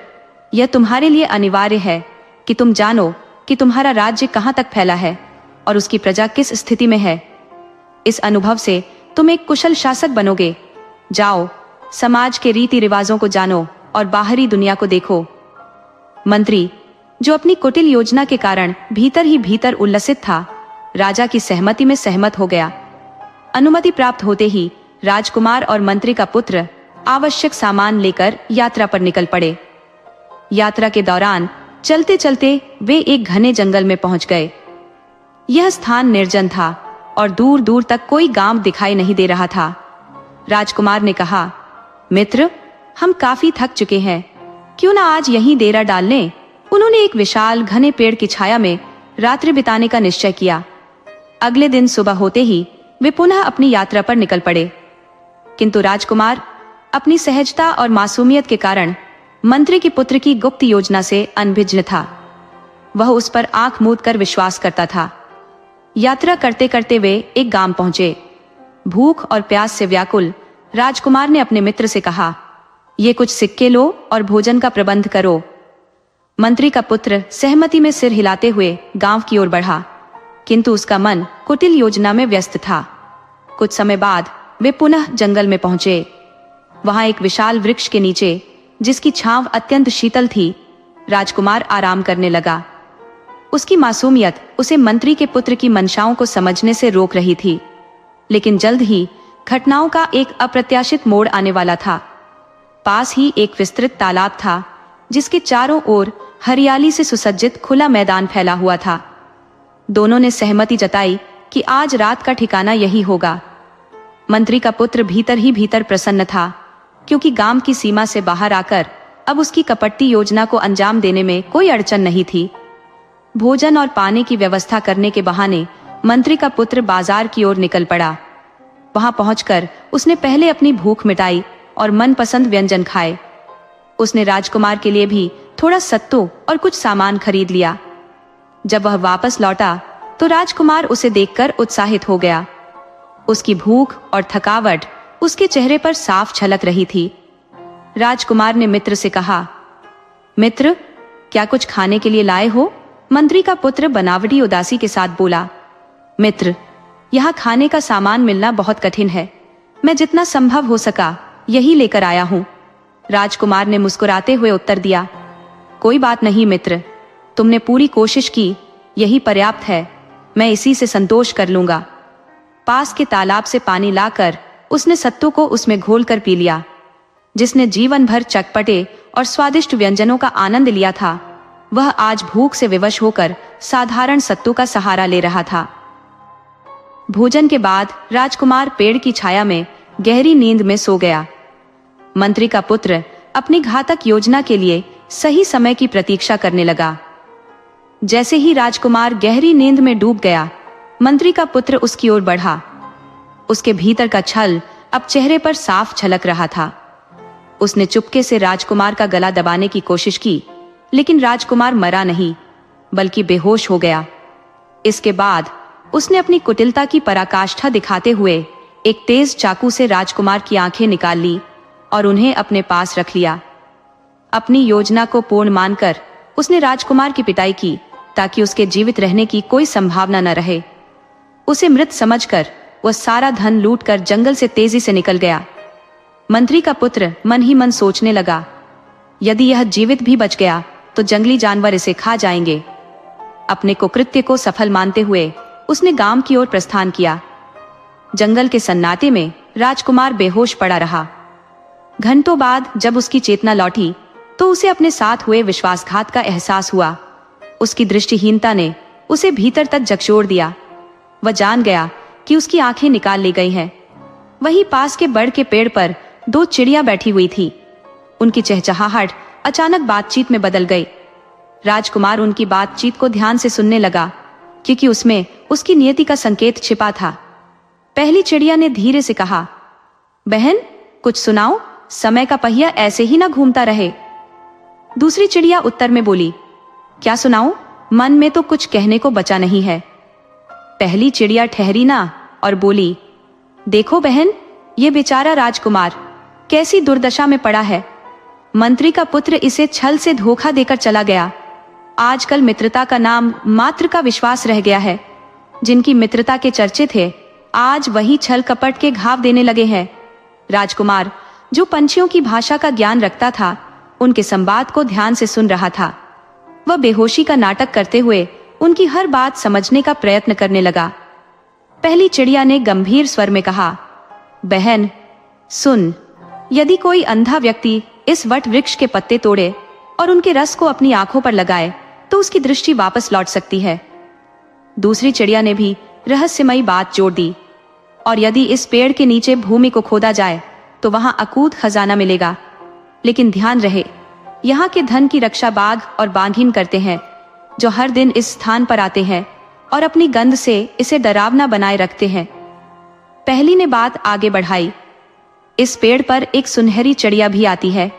यह तुम्हारे लिए अनिवार्य है कि तुम जानो कि तुम्हारा राज्य कहां तक फैला है और उसकी प्रजा किस स्थिति में है। इस अनुभव से तुम एक कुशल शासक बनोगे। जाओ, समाज के रीति रिवाजों को जानो और बाहरी दुनिया को देखो। मंत्री, जो अपनी कुटिल योजना के कारण भीतर ही भीतर उल्लसित था, राजा की सहमति में सहमत हो गया। अनुमति प्राप्त होते ही राजकुमार और मंत्री का पुत्र आवश्यक सामान लेकर यात्रा पर निकल पड़े। यात्रा के दौरान चलते चलते वे एक घने जंगल में पहुंच गए। यह स्थान निर्जन था और दूर दूर तक कोई गांव दिखाई नहीं दे रहा था। राजकुमार ने कहा, मित्र, हम काफी थक चुके हैं, क्यों ना आज यहीं डेरा डाल लें। उन्होंने एक विशाल घने पेड़ की छाया में रात्रि बिताने का निश्चय किया। अगले दिन सुबह होते ही वे पुनः अपनी यात्रा पर निकल पड़े, किंतु राजकुमार अपनी सहजता और मासूमियत के कारण मंत्री के पुत्र की गुप्त योजना से अनभिज्ञ था। वह उस पर आंख मूंद कर विश्वास करता था। यात्रा करते करते वे एक गांव पहुंचे। भूख और प्यास से व्याकुल राजकुमार ने अपने मित्र से कहा, ये कुछ सिक्के लो और भोजन का प्रबंध करो। मंत्री का पुत्र सहमति में सिर हिलाते हुए गांव की ओर बढ़ा, किंतु उसका मन कुटिल योजना में व्यस्त था। कुछ समय बाद वे पुनः जंगल में पहुंचे। वहां एक विशाल वृक्ष के नीचे, जिसकी छांव अत्यंत शीतल थी, राजकुमार आराम करने लगा। उसकी मासूमियत उसे मंत्री के पुत्र की मंशाओं को समझने से रोक रही थी, लेकिन जल्द ही घटनाओं का एक अप्रत्याशित मोड़ आने वाला था। पास ही एक विस्तृत तालाब था, जिसके चारों ओर हरियाली से सुसज्जित खुला मैदान फैला हुआ था। दोनों ने सहमति जताई कि आज रात का ठिकाना यही होगा। मंत्री का पुत्र भीतर ही भीतर प्रसन्न था, क्योंकि गांव की सीमा से बाहर आकर अब उसकी कपटी योजना को अंजाम देने में कोई अड़चन नहीं थी। भोजन और पानी की व्यवस्था करने के बहाने मंत्री का पुत्र बाजार की ओर निकल पड़ा। वहां पहुंचकर उसने पहले अपनी भूख मिटाई और मनपसंद व्यंजन खाए। उसने राजकुमार के लिए भी थोड़ा सत्तू और कुछ सामान खरीद लिया। जब वह वापस लौटा तो राजकुमार उसे देखकर उत्साहित हो गया। उसकी भूख और थकावट उसके चेहरे पर साफ झलक रही थी। राजकुमार ने मित्र से कहा, मित्र, क्या कुछ खाने के लिए लाए हो? मंत्री का पुत्र बनावटी उदासी के साथ बोला, मित्र, यहाँ खाने का सामान मिलना बहुत कठिन है, मैं जितना संभव हो सका यही लेकर आया हूँ। राजकुमार ने मुस्कुराते हुए उत्तर दिया, कोई बात नहीं मित्र, तुमने पूरी कोशिश की, यही पर्याप्त है, मैं इसी से संतोष कर लूंगा। पास के तालाब से पानी लाकर उसने सत्तू को उसमें घोलकर पी लिया। जिसने जीवन भर चटपटे और स्वादिष्ट व्यंजनों का आनंद लिया था, वह आज भूख से विवश होकर साधारण सत्तू का सहारा ले रहा था। भोजन के बाद राजकुमार पेड़ की छाया में गहरी नींद में सो गया। मंत्री का पुत्र अपनी घातक योजना के लिए सही समय की प्रतीक्षा करने लगा। जैसे ही राजकुमार गहरी नींद में डूब गया, मंत्री का पुत्र उसकी ओर बढ़ा। उसके भीतर का छल अब चेहरे पर साफ झलक रहा था। उसने चुपके से राजकुमार का गला दबाने की कोशिश की, लेकिन राजकुमार मरा नहीं, बल्कि बेहोश हो गया। इसके बाद उसने अपनी कुटिलता की पराकाष्ठा दिखाते हुए एक तेज चाकू से राजकुमार की आंखें निकाल ली और उन्हें अपने पास रख लिया। अपनी योजना को पूर्ण मानकर उसने राजकुमार की पिटाई की ताकि उसके जीवित रहने की कोई संभावना न रहे। उसे मृत समझकर वह सारा धन लूटकर जंगल से तेजी से निकल गया। मंत्री का पुत्र मन ही मन सोचने लगा, यदि यह जीवित भी बच गया तो जंगली जानवर इसे खा जाएंगे। अपने कुकृत्य को सफल मानते हुए उसने गांव की ओर प्रस्थान किया। जंगल के सन्नाटे में राजकुमार बेहोश पड़ा रहा। घंटों बाद जब उसकी चेतना लौटी तो उसे अपने साथ हुए विश्वासघात का एहसास हुआ। उसकी दृष्टिहीनता ने उसे भीतर तक झकझोर दिया। वह जान गया कि उसकी आंखें निकाल ली गई हैं। वहीं पास के बड़ के पेड़ पर 2 चिड़िया बैठी हुई थी। उनकी चहचहाहट अचानक बातचीत में बदल गई। राजकुमार उनकी बातचीत को ध्यान से सुनने लगा, क्योंकि उसमें उसकी नियति का संकेत छिपा था। पहली चिड़िया ने धीरे से कहा, बहन कुछ सुनाओ, समय का पहिया ऐसे ही ना घूमता रहे। दूसरी चिड़िया उत्तर में बोली, क्या सुनाऊं, मन में तो कुछ कहने को बचा नहीं है। पहली चिड़िया ठहरी ना और बोली, देखो बहन, ये बेचारा राजकुमार कैसी दुर्दशा में पड़ा है। मंत्री का पुत्र इसे छल से धोखा देकर चला गया। आजकल मित्रता का नाम मात्र का विश्वास रह गया है। जिनकी मित्रता के चर्चे थे, आज वही छल कपट के घाव देने लगे हैं। राजकुमार, जो पंछियों की भाषा का ज्ञान रखता था, उनके संवाद को ध्यान से सुन रहा था। वह बेहोशी का नाटक करते हुए उनकी हर बात समझने का प्रयत्न करने लगा। पहली चिड़िया ने गंभीर स्वर में कहा, बहन सुन, यदि कोई अंधा व्यक्ति इस वट वृक्ष के पत्ते तोड़े और उनके रस को अपनी आंखों पर लगाए तो उसकी दृष्टि वापस लौट सकती है। दूसरी चिड़िया ने भी रहस्यमयी बात जोड़ दी, और यदि इस पेड़ के नीचे भूमि को खोदा जाए तो वहां अकूत खजाना मिलेगा। लेकिन ध्यान रहे, यहाँ के धन की रक्षा बाघ और बाघिन करते हैं, जो हर दिन इस स्थान पर आते हैं और अपनी गंध से इसे डरावना बनाए रखते हैं। पहली ने बात आगे बढ़ाई, इस पेड़ पर एक सुनहरी चिड़िया भी आती है।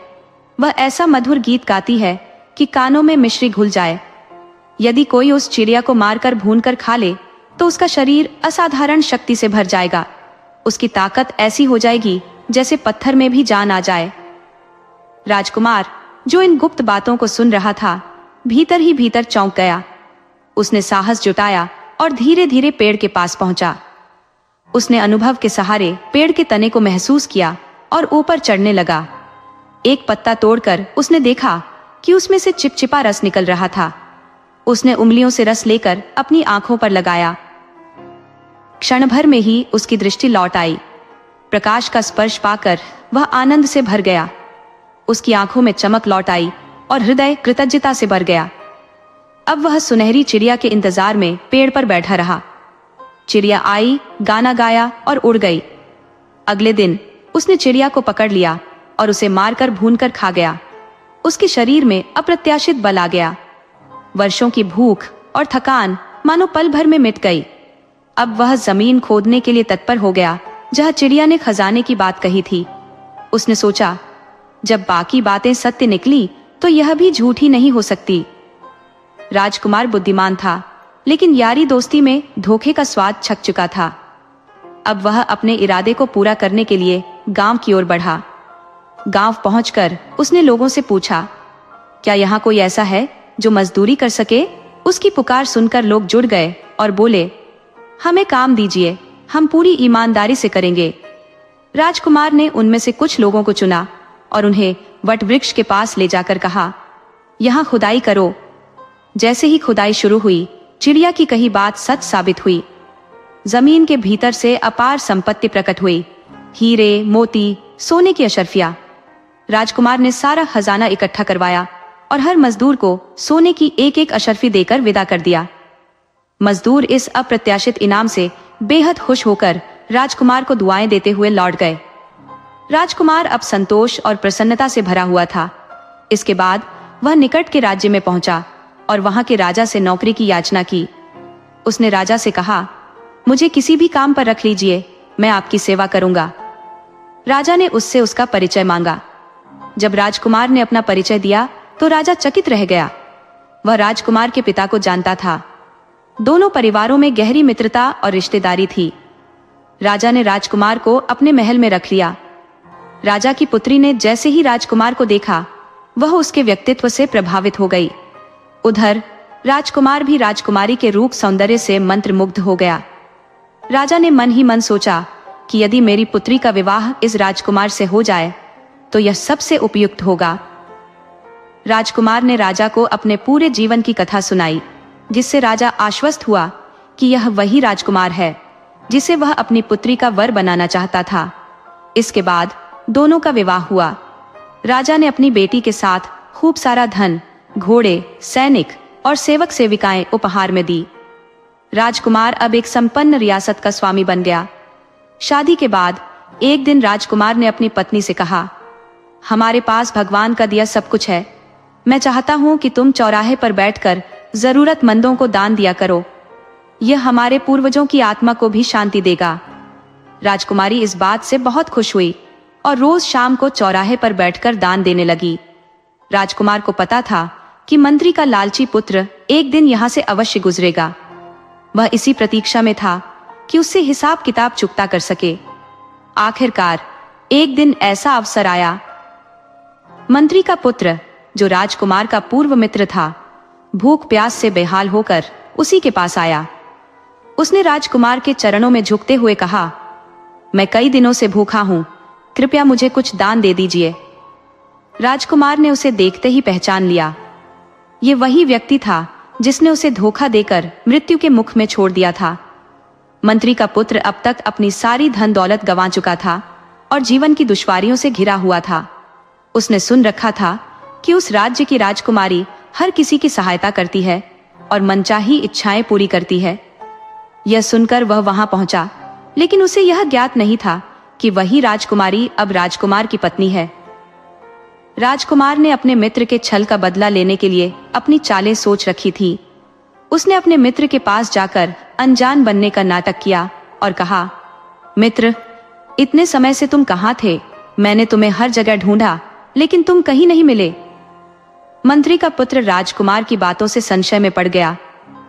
वह ऐसा मधुर गीत गाती है कि कानों में मिश्री घुल जाए। यदि कोई उस चिड़िया को मारकर भूनकर खा ले तो उसका शरीर असाधारण शक्ति से भर जाएगा। उसकी ताकत ऐसी हो जाएगी जैसे पत्थर में भी जान आ जाए। राजकुमार, जो इन गुप्त बातों को सुन रहा था, भीतर ही भीतर चौंक गया। उसने साहस जुटाया और धीरे धीरे पेड़ के पास पहुंचा। उसने अनुभव के सहारे पेड़ के तने को महसूस किया और ऊपर चढ़ने लगा। एक पत्ता तोड़कर उसने देखा कि उसमें से चिपचिपा रस निकल रहा था। उसने उंगलियों से रस लेकर अपनी आंखों पर लगाया। क्षण भर में ही उसकी दृष्टि लौट आई। प्रकाश का स्पर्श पाकर वह आनंद से भर गया। उसकी आंखों में चमक लौट आई और हृदय कृतज्ञता से भर गया। अब वह सुनहरी चिड़िया के इंतजार में पेड़ पर बैठा रहा। चिड़िया आई, गाना गाया और उड़ गई। अगले दिन उसने चिड़िया को पकड़ लिया और उसे मारकर भूनकर खा गया। उसके शरीर में अप्रत्याशित बल आ गया। वर्षों की भूख और थकान मानो पल भर में मिट गई। अब वह जमीन खोदने के लिए तत्पर हो गया जहां चिड़िया ने खजाने की बात कही थी। उसने सोचा, जब बाकी बातें सत्य निकली तो यह भी झूठी नहीं हो सकती। राजकुमार बुद्धिमान था, लेकिन यारी दोस्ती में धोखे का स्वाद छक चुका था। अब वह अपने इरादे को पूरा करने के लिए गांव की ओर बढ़ा। गांव पहुंचकर उसने लोगों से पूछा, क्या यहाँ कोई ऐसा है जो मजदूरी कर सके? उसकी पुकार सुनकर लोग जुड़ गए और बोले, हमें काम दीजिए, हम पूरी ईमानदारी से करेंगे। राजकुमार ने उनमें से कुछ लोगों को चुना और उन्हें वट वृक्ष के पास ले जाकर कहा, यहाँ खुदाई करो। जैसे ही खुदाई शुरू हुई, चिड़िया की कही बात सच साबित हुई। जमीन के भीतर से अपार संपत्ति प्रकट हुई, हीरे, मोती, सोने की अशर्फियां। राजकुमार ने सारा खजाना इकट्ठा करवाया और हर मजदूर को सोने की एक एक अशर्फी देकर विदा कर दिया। मजदूर इस अप्रत्याशित इनाम से बेहद खुश होकर राजकुमार को दुआएं देते हुए लौट गए। राजकुमार अब संतोष और प्रसन्नता से भरा हुआ था। इसके बाद वह निकट के राज्य में पहुंचा और वहां के राजा से नौकरी की याचना की। उसने राजा से कहा, मुझे किसी भी काम पर रख लीजिए, मैं आपकी सेवा करूंगा। राजा ने उससे उसका परिचय मांगा। जब राजकुमार ने अपना परिचय दिया तो राजा चकित रह गया। वह राजकुमार के पिता को जानता था। दोनों परिवारों में गहरी मित्रता और रिश्तेदारी थी। राजा ने राजकुमार को अपने महल में रख लिया। राजा की पुत्री ने जैसे ही राजकुमार को देखा, वह उसके व्यक्तित्व से प्रभावित हो गई। उधर राजकुमार भी राजकुमारी के रूप सौंदर्य से मंत्रमुग्ध हो गया। राजा ने मन ही मन सोचा कि यदि मेरी पुत्री का विवाह इस राजकुमार से हो जाए तो यह सबसे उपयुक्त होगा। राजकुमार ने राजा को अपने पूरे जीवन की कथा सुनाई, जिससे राजा आश्वस्त हुआ कि यह वही राजकुमार है जिसे वह अपनी पुत्री का वर बनाना चाहता था। इसके बाद दोनों का विवाह हुआ। राजा ने अपनी बेटी के साथ खूब सारा धन, घोड़े, सैनिक और सेवक सेविकाएं उपहार में दी। राजकुमार अब एक संपन्न रियासत का स्वामी बन गया। शादी के बाद एक दिन राजकुमार ने अपनी पत्नी से कहा, हमारे पास भगवान का दिया सब कुछ है। मैं चाहता हूं कि तुम चौराहे पर बैठकर जरूरतमंदों को दान दिया करो। यह हमारे पूर्वजों की आत्मा को भी शांति देगा। राजकुमारी इस बात से बहुत खुश हुई और रोज शाम को चौराहे पर बैठकर दान देने लगी। राजकुमार को पता था कि मंत्री का लालची पुत्र एक दिन यहाँ से अवश्य गुजरेगा। वह इसी प्रतीक्षा में था कि उससे हिसाब किताब चुकता कर सके। आखिरकार एक दिन ऐसा अवसर आया। मंत्री का पुत्र, जो राजकुमार का पूर्व मित्र था, भूख प्यास से बेहाल होकर उसी के पास आया। उसने राजकुमार के चरणों में झुकते हुए कहा, मैं कई दिनों से भूखा हूं, कृपया मुझे कुछ दान दे दीजिए। राजकुमार ने उसे देखते ही पहचान लिया। ये वही व्यक्ति था जिसने उसे धोखा देकर मृत्यु के मुख में छोड़ दिया था। मंत्री का पुत्र अब तक अपनी सारी धन दौलत गंवा चुका था और जीवन की दुश्वारियों से घिरा हुआ था। उसने सुन रखा था कि उस राज्य की राजकुमारी हर किसी की सहायता करती है और मनचाही इच्छाएं पूरी करती है। यह सुनकर वह वहां पहुंचा, लेकिन उसे यह ज्ञात नहीं था कि वही राजकुमारी अब राजकुमार की पत्नी है। राजकुमार ने अपने मित्र के छल का बदला लेने के लिए अपनी चालें सोच रखी थी। उसने अपने मित्र के पास जाकर अनजान बनने का नाटक किया और कहा, मित्र, इतने समय से तुम कहाँ थे? मैंने तुम्हें हर जगह ढूंढा, लेकिन तुम कहीं नहीं मिले। मंत्री का पुत्र राजकुमार की बातों से संशय में पड़ गया।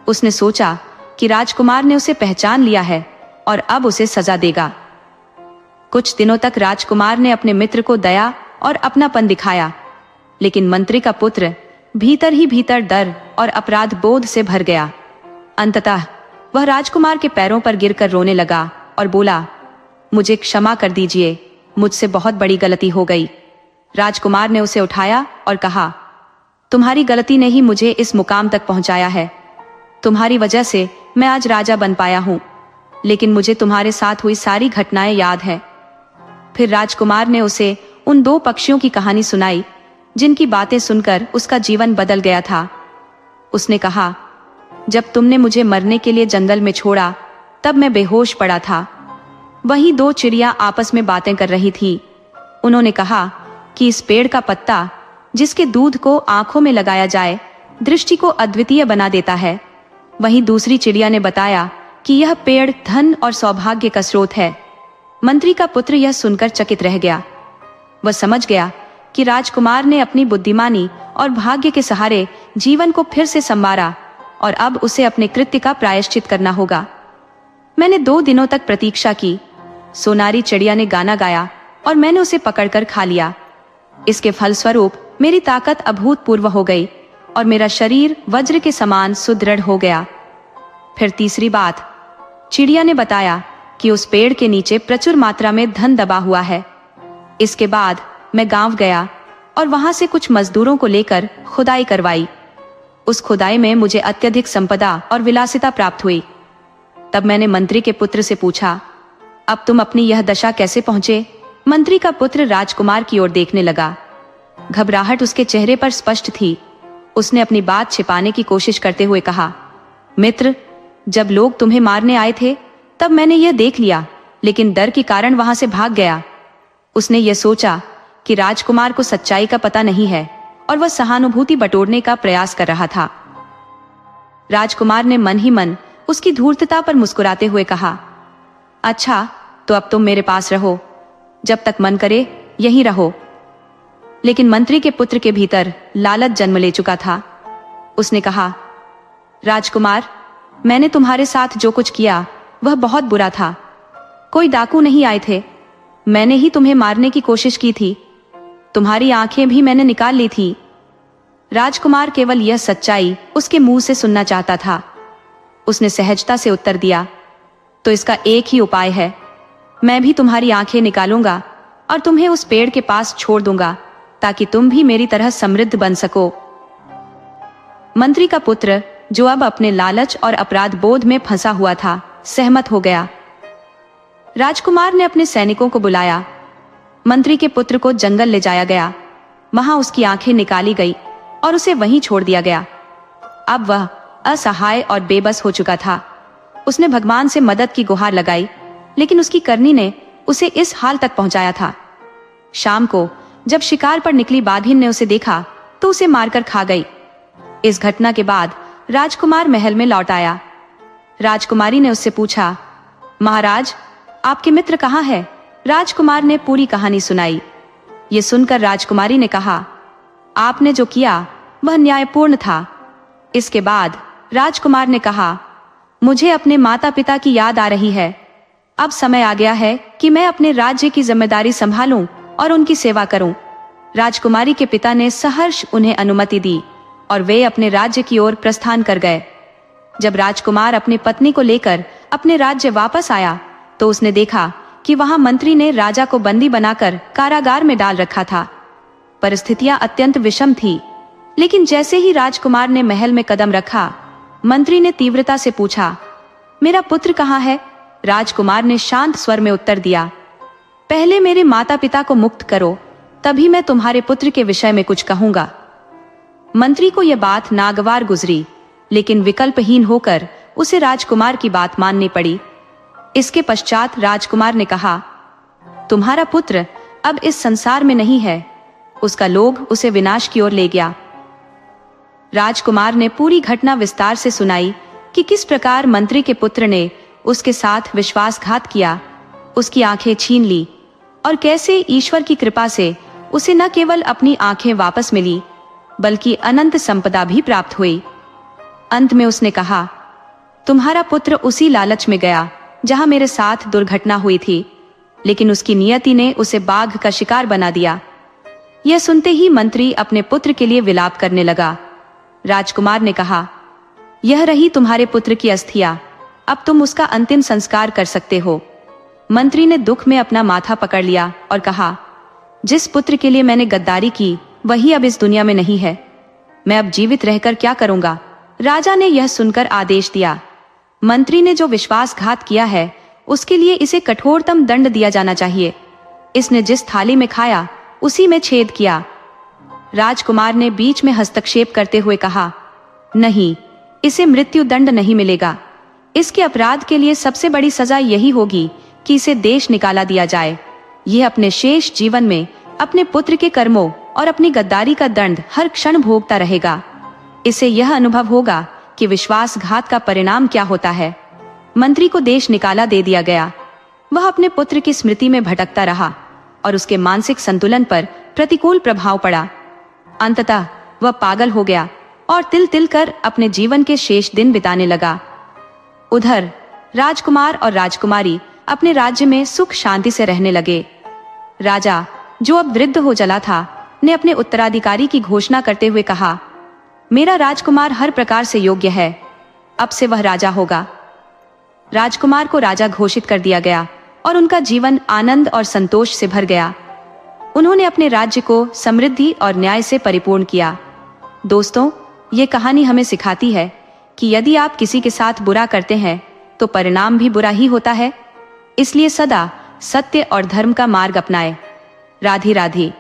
उसने सोचा कि राजकुमार ने उसे पहचान लिया है और अब उसे सजा देगा। कुछ दिनों तक राजकुमार ने अपने मित्र को दया और अपनापन दिखाया, लेकिन मंत्री का पुत्र भीतर ही भीतर डर और अपराध बोध से भर गया। अंततः वह राजकुमार के पैरों पर गिरकर रोने लगा और बोला, मुझे क्षमा कर दीजिए, मुझसे बहुत बड़ी गलती हो गई। राजकुमार ने उसे उठाया और कहा, तुम्हारी गलती ने ही मुझे इस मुकाम तक पहुंचाया है। तुम्हारी वजह से मैं आज राजा बन पाया हूं, लेकिन मुझे तुम्हारे साथ हुई सारी घटनाएं याद है। फिर राजकुमार ने उसे उन दो पक्षियों की कहानी सुनाई जिनकी बातें सुनकर उसका जीवन बदल गया था। उसने कहा, जब तुमने मुझे मरने के लिए जंगल में छोड़ा तब मैं बेहोश पड़ा था। वहीं दो चिड़िया आपस में बातें कर रही थी। उन्होंने कहा कि इस पेड़ का पत्ता, जिसके दूध को आंखों में लगाया जाए, दृष्टि को अद्वितीय बना देता है। वहीं दूसरी चिड़िया ने बताया कि यह पेड़ धन और सौभाग्य का स्रोत है। मंत्री का पुत्र यह सुनकर चकित रह गया। वह समझ गया कि राजकुमार ने अपनी बुद्धिमानी और भाग्य के सहारे जीवन को फिर से संवारा और अब उसे अपने कृत्य का प्रायश्चित करना होगा। मैंने 2 दिनों तक प्रतीक्षा की। सोनारी चिड़िया ने गाना गाया और मैंने उसे पकड़कर खा लिया। इसके फलस्वरूप मेरी ताकत अभूतपूर्व हो गई और मेरा शरीर वज्र के समान सुदृढ़ हो गया। फिर तीसरी बात, चिड़िया ने बताया कि उस पेड़ के नीचे प्रचुर मात्रा में धन दबा हुआ है। इसके बाद मैं गांव गया और वहां से कुछ मजदूरों को लेकर खुदाई करवाई। उस खुदाई में मुझे अत्यधिक संपदा और विलासिता प्राप्त हुई। तब मैंने मंत्री के पुत्र से पूछा, अब तुम अपनी यह दशा कैसे पहुंचे? मंत्री का पुत्र राजकुमार की ओर देखने लगा। घबराहट उसके चेहरे पर स्पष्ट थी। उसने अपनी बात छिपाने की कोशिश करते हुए कहा, मित्र, जब लोग तुम्हें मारने आए थे तब मैंने यह देख लिया, लेकिन डर के कारण वहां से भाग गया। उसने यह सोचा कि राजकुमार को सच्चाई का पता नहीं है और वह सहानुभूति बटोरने का प्रयास कर रहा था। राजकुमार ने मन ही मन उसकी धूर्तता पर मुस्कुराते हुए कहा, अच्छा, तो अब तुम मेरे पास रहो, जब तक मन करे यहीं रहो। लेकिन मंत्री के पुत्र के भीतर लालच जन्म ले चुका था। उसने कहा, राजकुमार, मैंने तुम्हारे साथ जो कुछ किया वह बहुत बुरा था। कोई डाकू नहीं आए थे, मैंने ही तुम्हें मारने की कोशिश की थी। तुम्हारी आंखें भी मैंने निकाल ली थी। राजकुमार केवल यह सच्चाई उसके मुंह से सुनना चाहता था। उसने सहजता से उत्तर दिया, तो इसका एक ही उपाय है, मैं भी तुम्हारी आंखें निकालूंगा और तुम्हें उस पेड़ के पास छोड़ दूंगा ताकि तुम भी मेरी तरह समृद्ध बन सको। मंत्री का पुत्र, जो अब अपने लालच और अपराध बोध में फंसा हुआ था, सहमत हो गया। राजकुमार ने अपने सैनिकों को बुलाया। मंत्री के पुत्र को जंगल ले जाया गया। वहां उसकी आंखें निकाली गई और उसे वहीं छोड़ दिया गया। अब वह असहाय और बेबस हो चुका था। उसने भगवान से मदद की गुहार लगाई, लेकिन उसकी करनी ने उसे इस हाल तक पहुंचाया था। शाम को जब शिकार पर निकली बाघिन ने उसे देखा तो उसे मारकर खा गई। इस घटना के बाद राजकुमार महल में लौट आया। राजकुमारी ने उससे पूछा, महाराज, आपके मित्र कहाँ है? राजकुमार ने पूरी कहानी सुनाई। ये सुनकर राजकुमारी ने कहा, आपने जो किया वह न्यायपूर्ण था। इसके बाद राजकुमार ने कहा, मुझे अपने माता पिता की याद आ रही है। अब समय आ गया है कि मैं अपने राज्य की जिम्मेदारी संभालूं और उनकी सेवा करूं। राजकुमारी के पिता ने सहर्ष उन्हें अनुमति दी और वे अपने राज्य की ओर प्रस्थान कर गए। जब राजकुमार अपनी पत्नी को लेकर अपने राज्य वापस आया तो उसने देखा कि वहां मंत्री ने राजा को बंदी बनाकर कारागार में डाल रखा था। परिस्थितियां अत्यंत विषम थी, लेकिन जैसे ही राजकुमार ने महल में कदम रखा, मंत्री ने तीव्रता से पूछा, मेरा पुत्र कहाँ है? राजकुमार ने शांत स्वर में उत्तर दिया, पहले मेरे माता पिता को मुक्त करो, तभी मैं तुम्हारे पुत्र के विषय में कुछ कहूंगा। मंत्री को यह बात नागवार गुजरी, लेकिन विकल्पहीन होकर उसे राजकुमार की बात माननी पड़ी। इसके पश्चात राजकुमार ने कहा, तुम्हारा पुत्र अब इस संसार में नहीं है। उसका लोभ उसे विनाश की ओर ले गया। राजकुमार ने पूरी घटना विस्तार से सुनाई कि किस प्रकार मंत्री के पुत्र ने उसके साथ विश्वासघात किया, उसकी आंखें छीन ली और कैसे ईश्वर की कृपा से उसे न केवल अपनी आंखें वापस मिली बल्कि अनंत संपदा भी प्राप्त हुई। अंत में उसने कहा, तुम्हारा पुत्र उसी लालच में गया जहां मेरे साथ दुर्घटना हुई थी, लेकिन उसकी नियति ने उसे बाघ का शिकार बना दिया। यह सुनते ही मंत्री अपने पुत्र के लिए विलाप करने लगा। राजकुमार ने कहा, यह रही तुम्हारे पुत्र की अस्थियां, अब तुम उसका अंतिम संस्कार कर सकते हो। मंत्री ने दुख में अपना माथा पकड़ लिया और कहा, जिस पुत्र के लिए मैंने गद्दारी की वही अब इस दुनिया में नहीं है। मैं अब जीवित रहकर क्या करूंगा? राजा ने यह सुनकर आदेश दिया, मंत्री ने जो विश्वासघात किया है उसके लिए इसे कठोरतम दंड दिया जाना चाहिए। इसने जिस थाली में खाया उसी में छेद किया। राजकुमार ने बीच में हस्तक्षेप करते हुए कहा, नहीं, इसे मृत्यु दंड नहीं मिलेगा। इसके अपराध के लिए सबसे बड़ी सजा यही होगी कि इसे देश निकाला दिया जाए। यह अपने शेष जीवन में अपने पुत्र के कर्मों और अपनी गद्दारी का दंड हर क्षण भोगता रहेगा। इसे यह अनुभव होगा कि विश्वासघात का परिणाम क्या होता है। मंत्री को देश निकाला दे दिया गया। वह अपने पुत्र की स्मृति में भटकता रहा और उसके मानसिक संतुलन पर प्रतिकूल प्रभाव पड़ा। अंततः वह पागल हो गया और तिल तिल कर अपने जीवन के शेष दिन बिताने लगा। उधर राजकुमार और राजकुमारी अपने राज्य में सुख शांति से रहने लगे। राजा, जो अब वृद्ध हो चला था, ने अपने उत्तराधिकारी की घोषणा करते हुए कहा, मेरा राजकुमार हर प्रकार से योग्य है, अब से वह राजा होगा। राजकुमार को राजा घोषित कर दिया गया और उनका जीवन आनंद और संतोष से भर गया। उन्होंने अपने राज्य को समृद्धि और न्याय से परिपूर्ण किया। दोस्तों, ये कहानी हमें सिखाती है कि यदि आप किसी के साथ बुरा करते हैं तो परिणाम भी बुरा ही होता है। इसलिए सदा सत्य और धर्म का मार्ग अपनाएं। राधे राधे।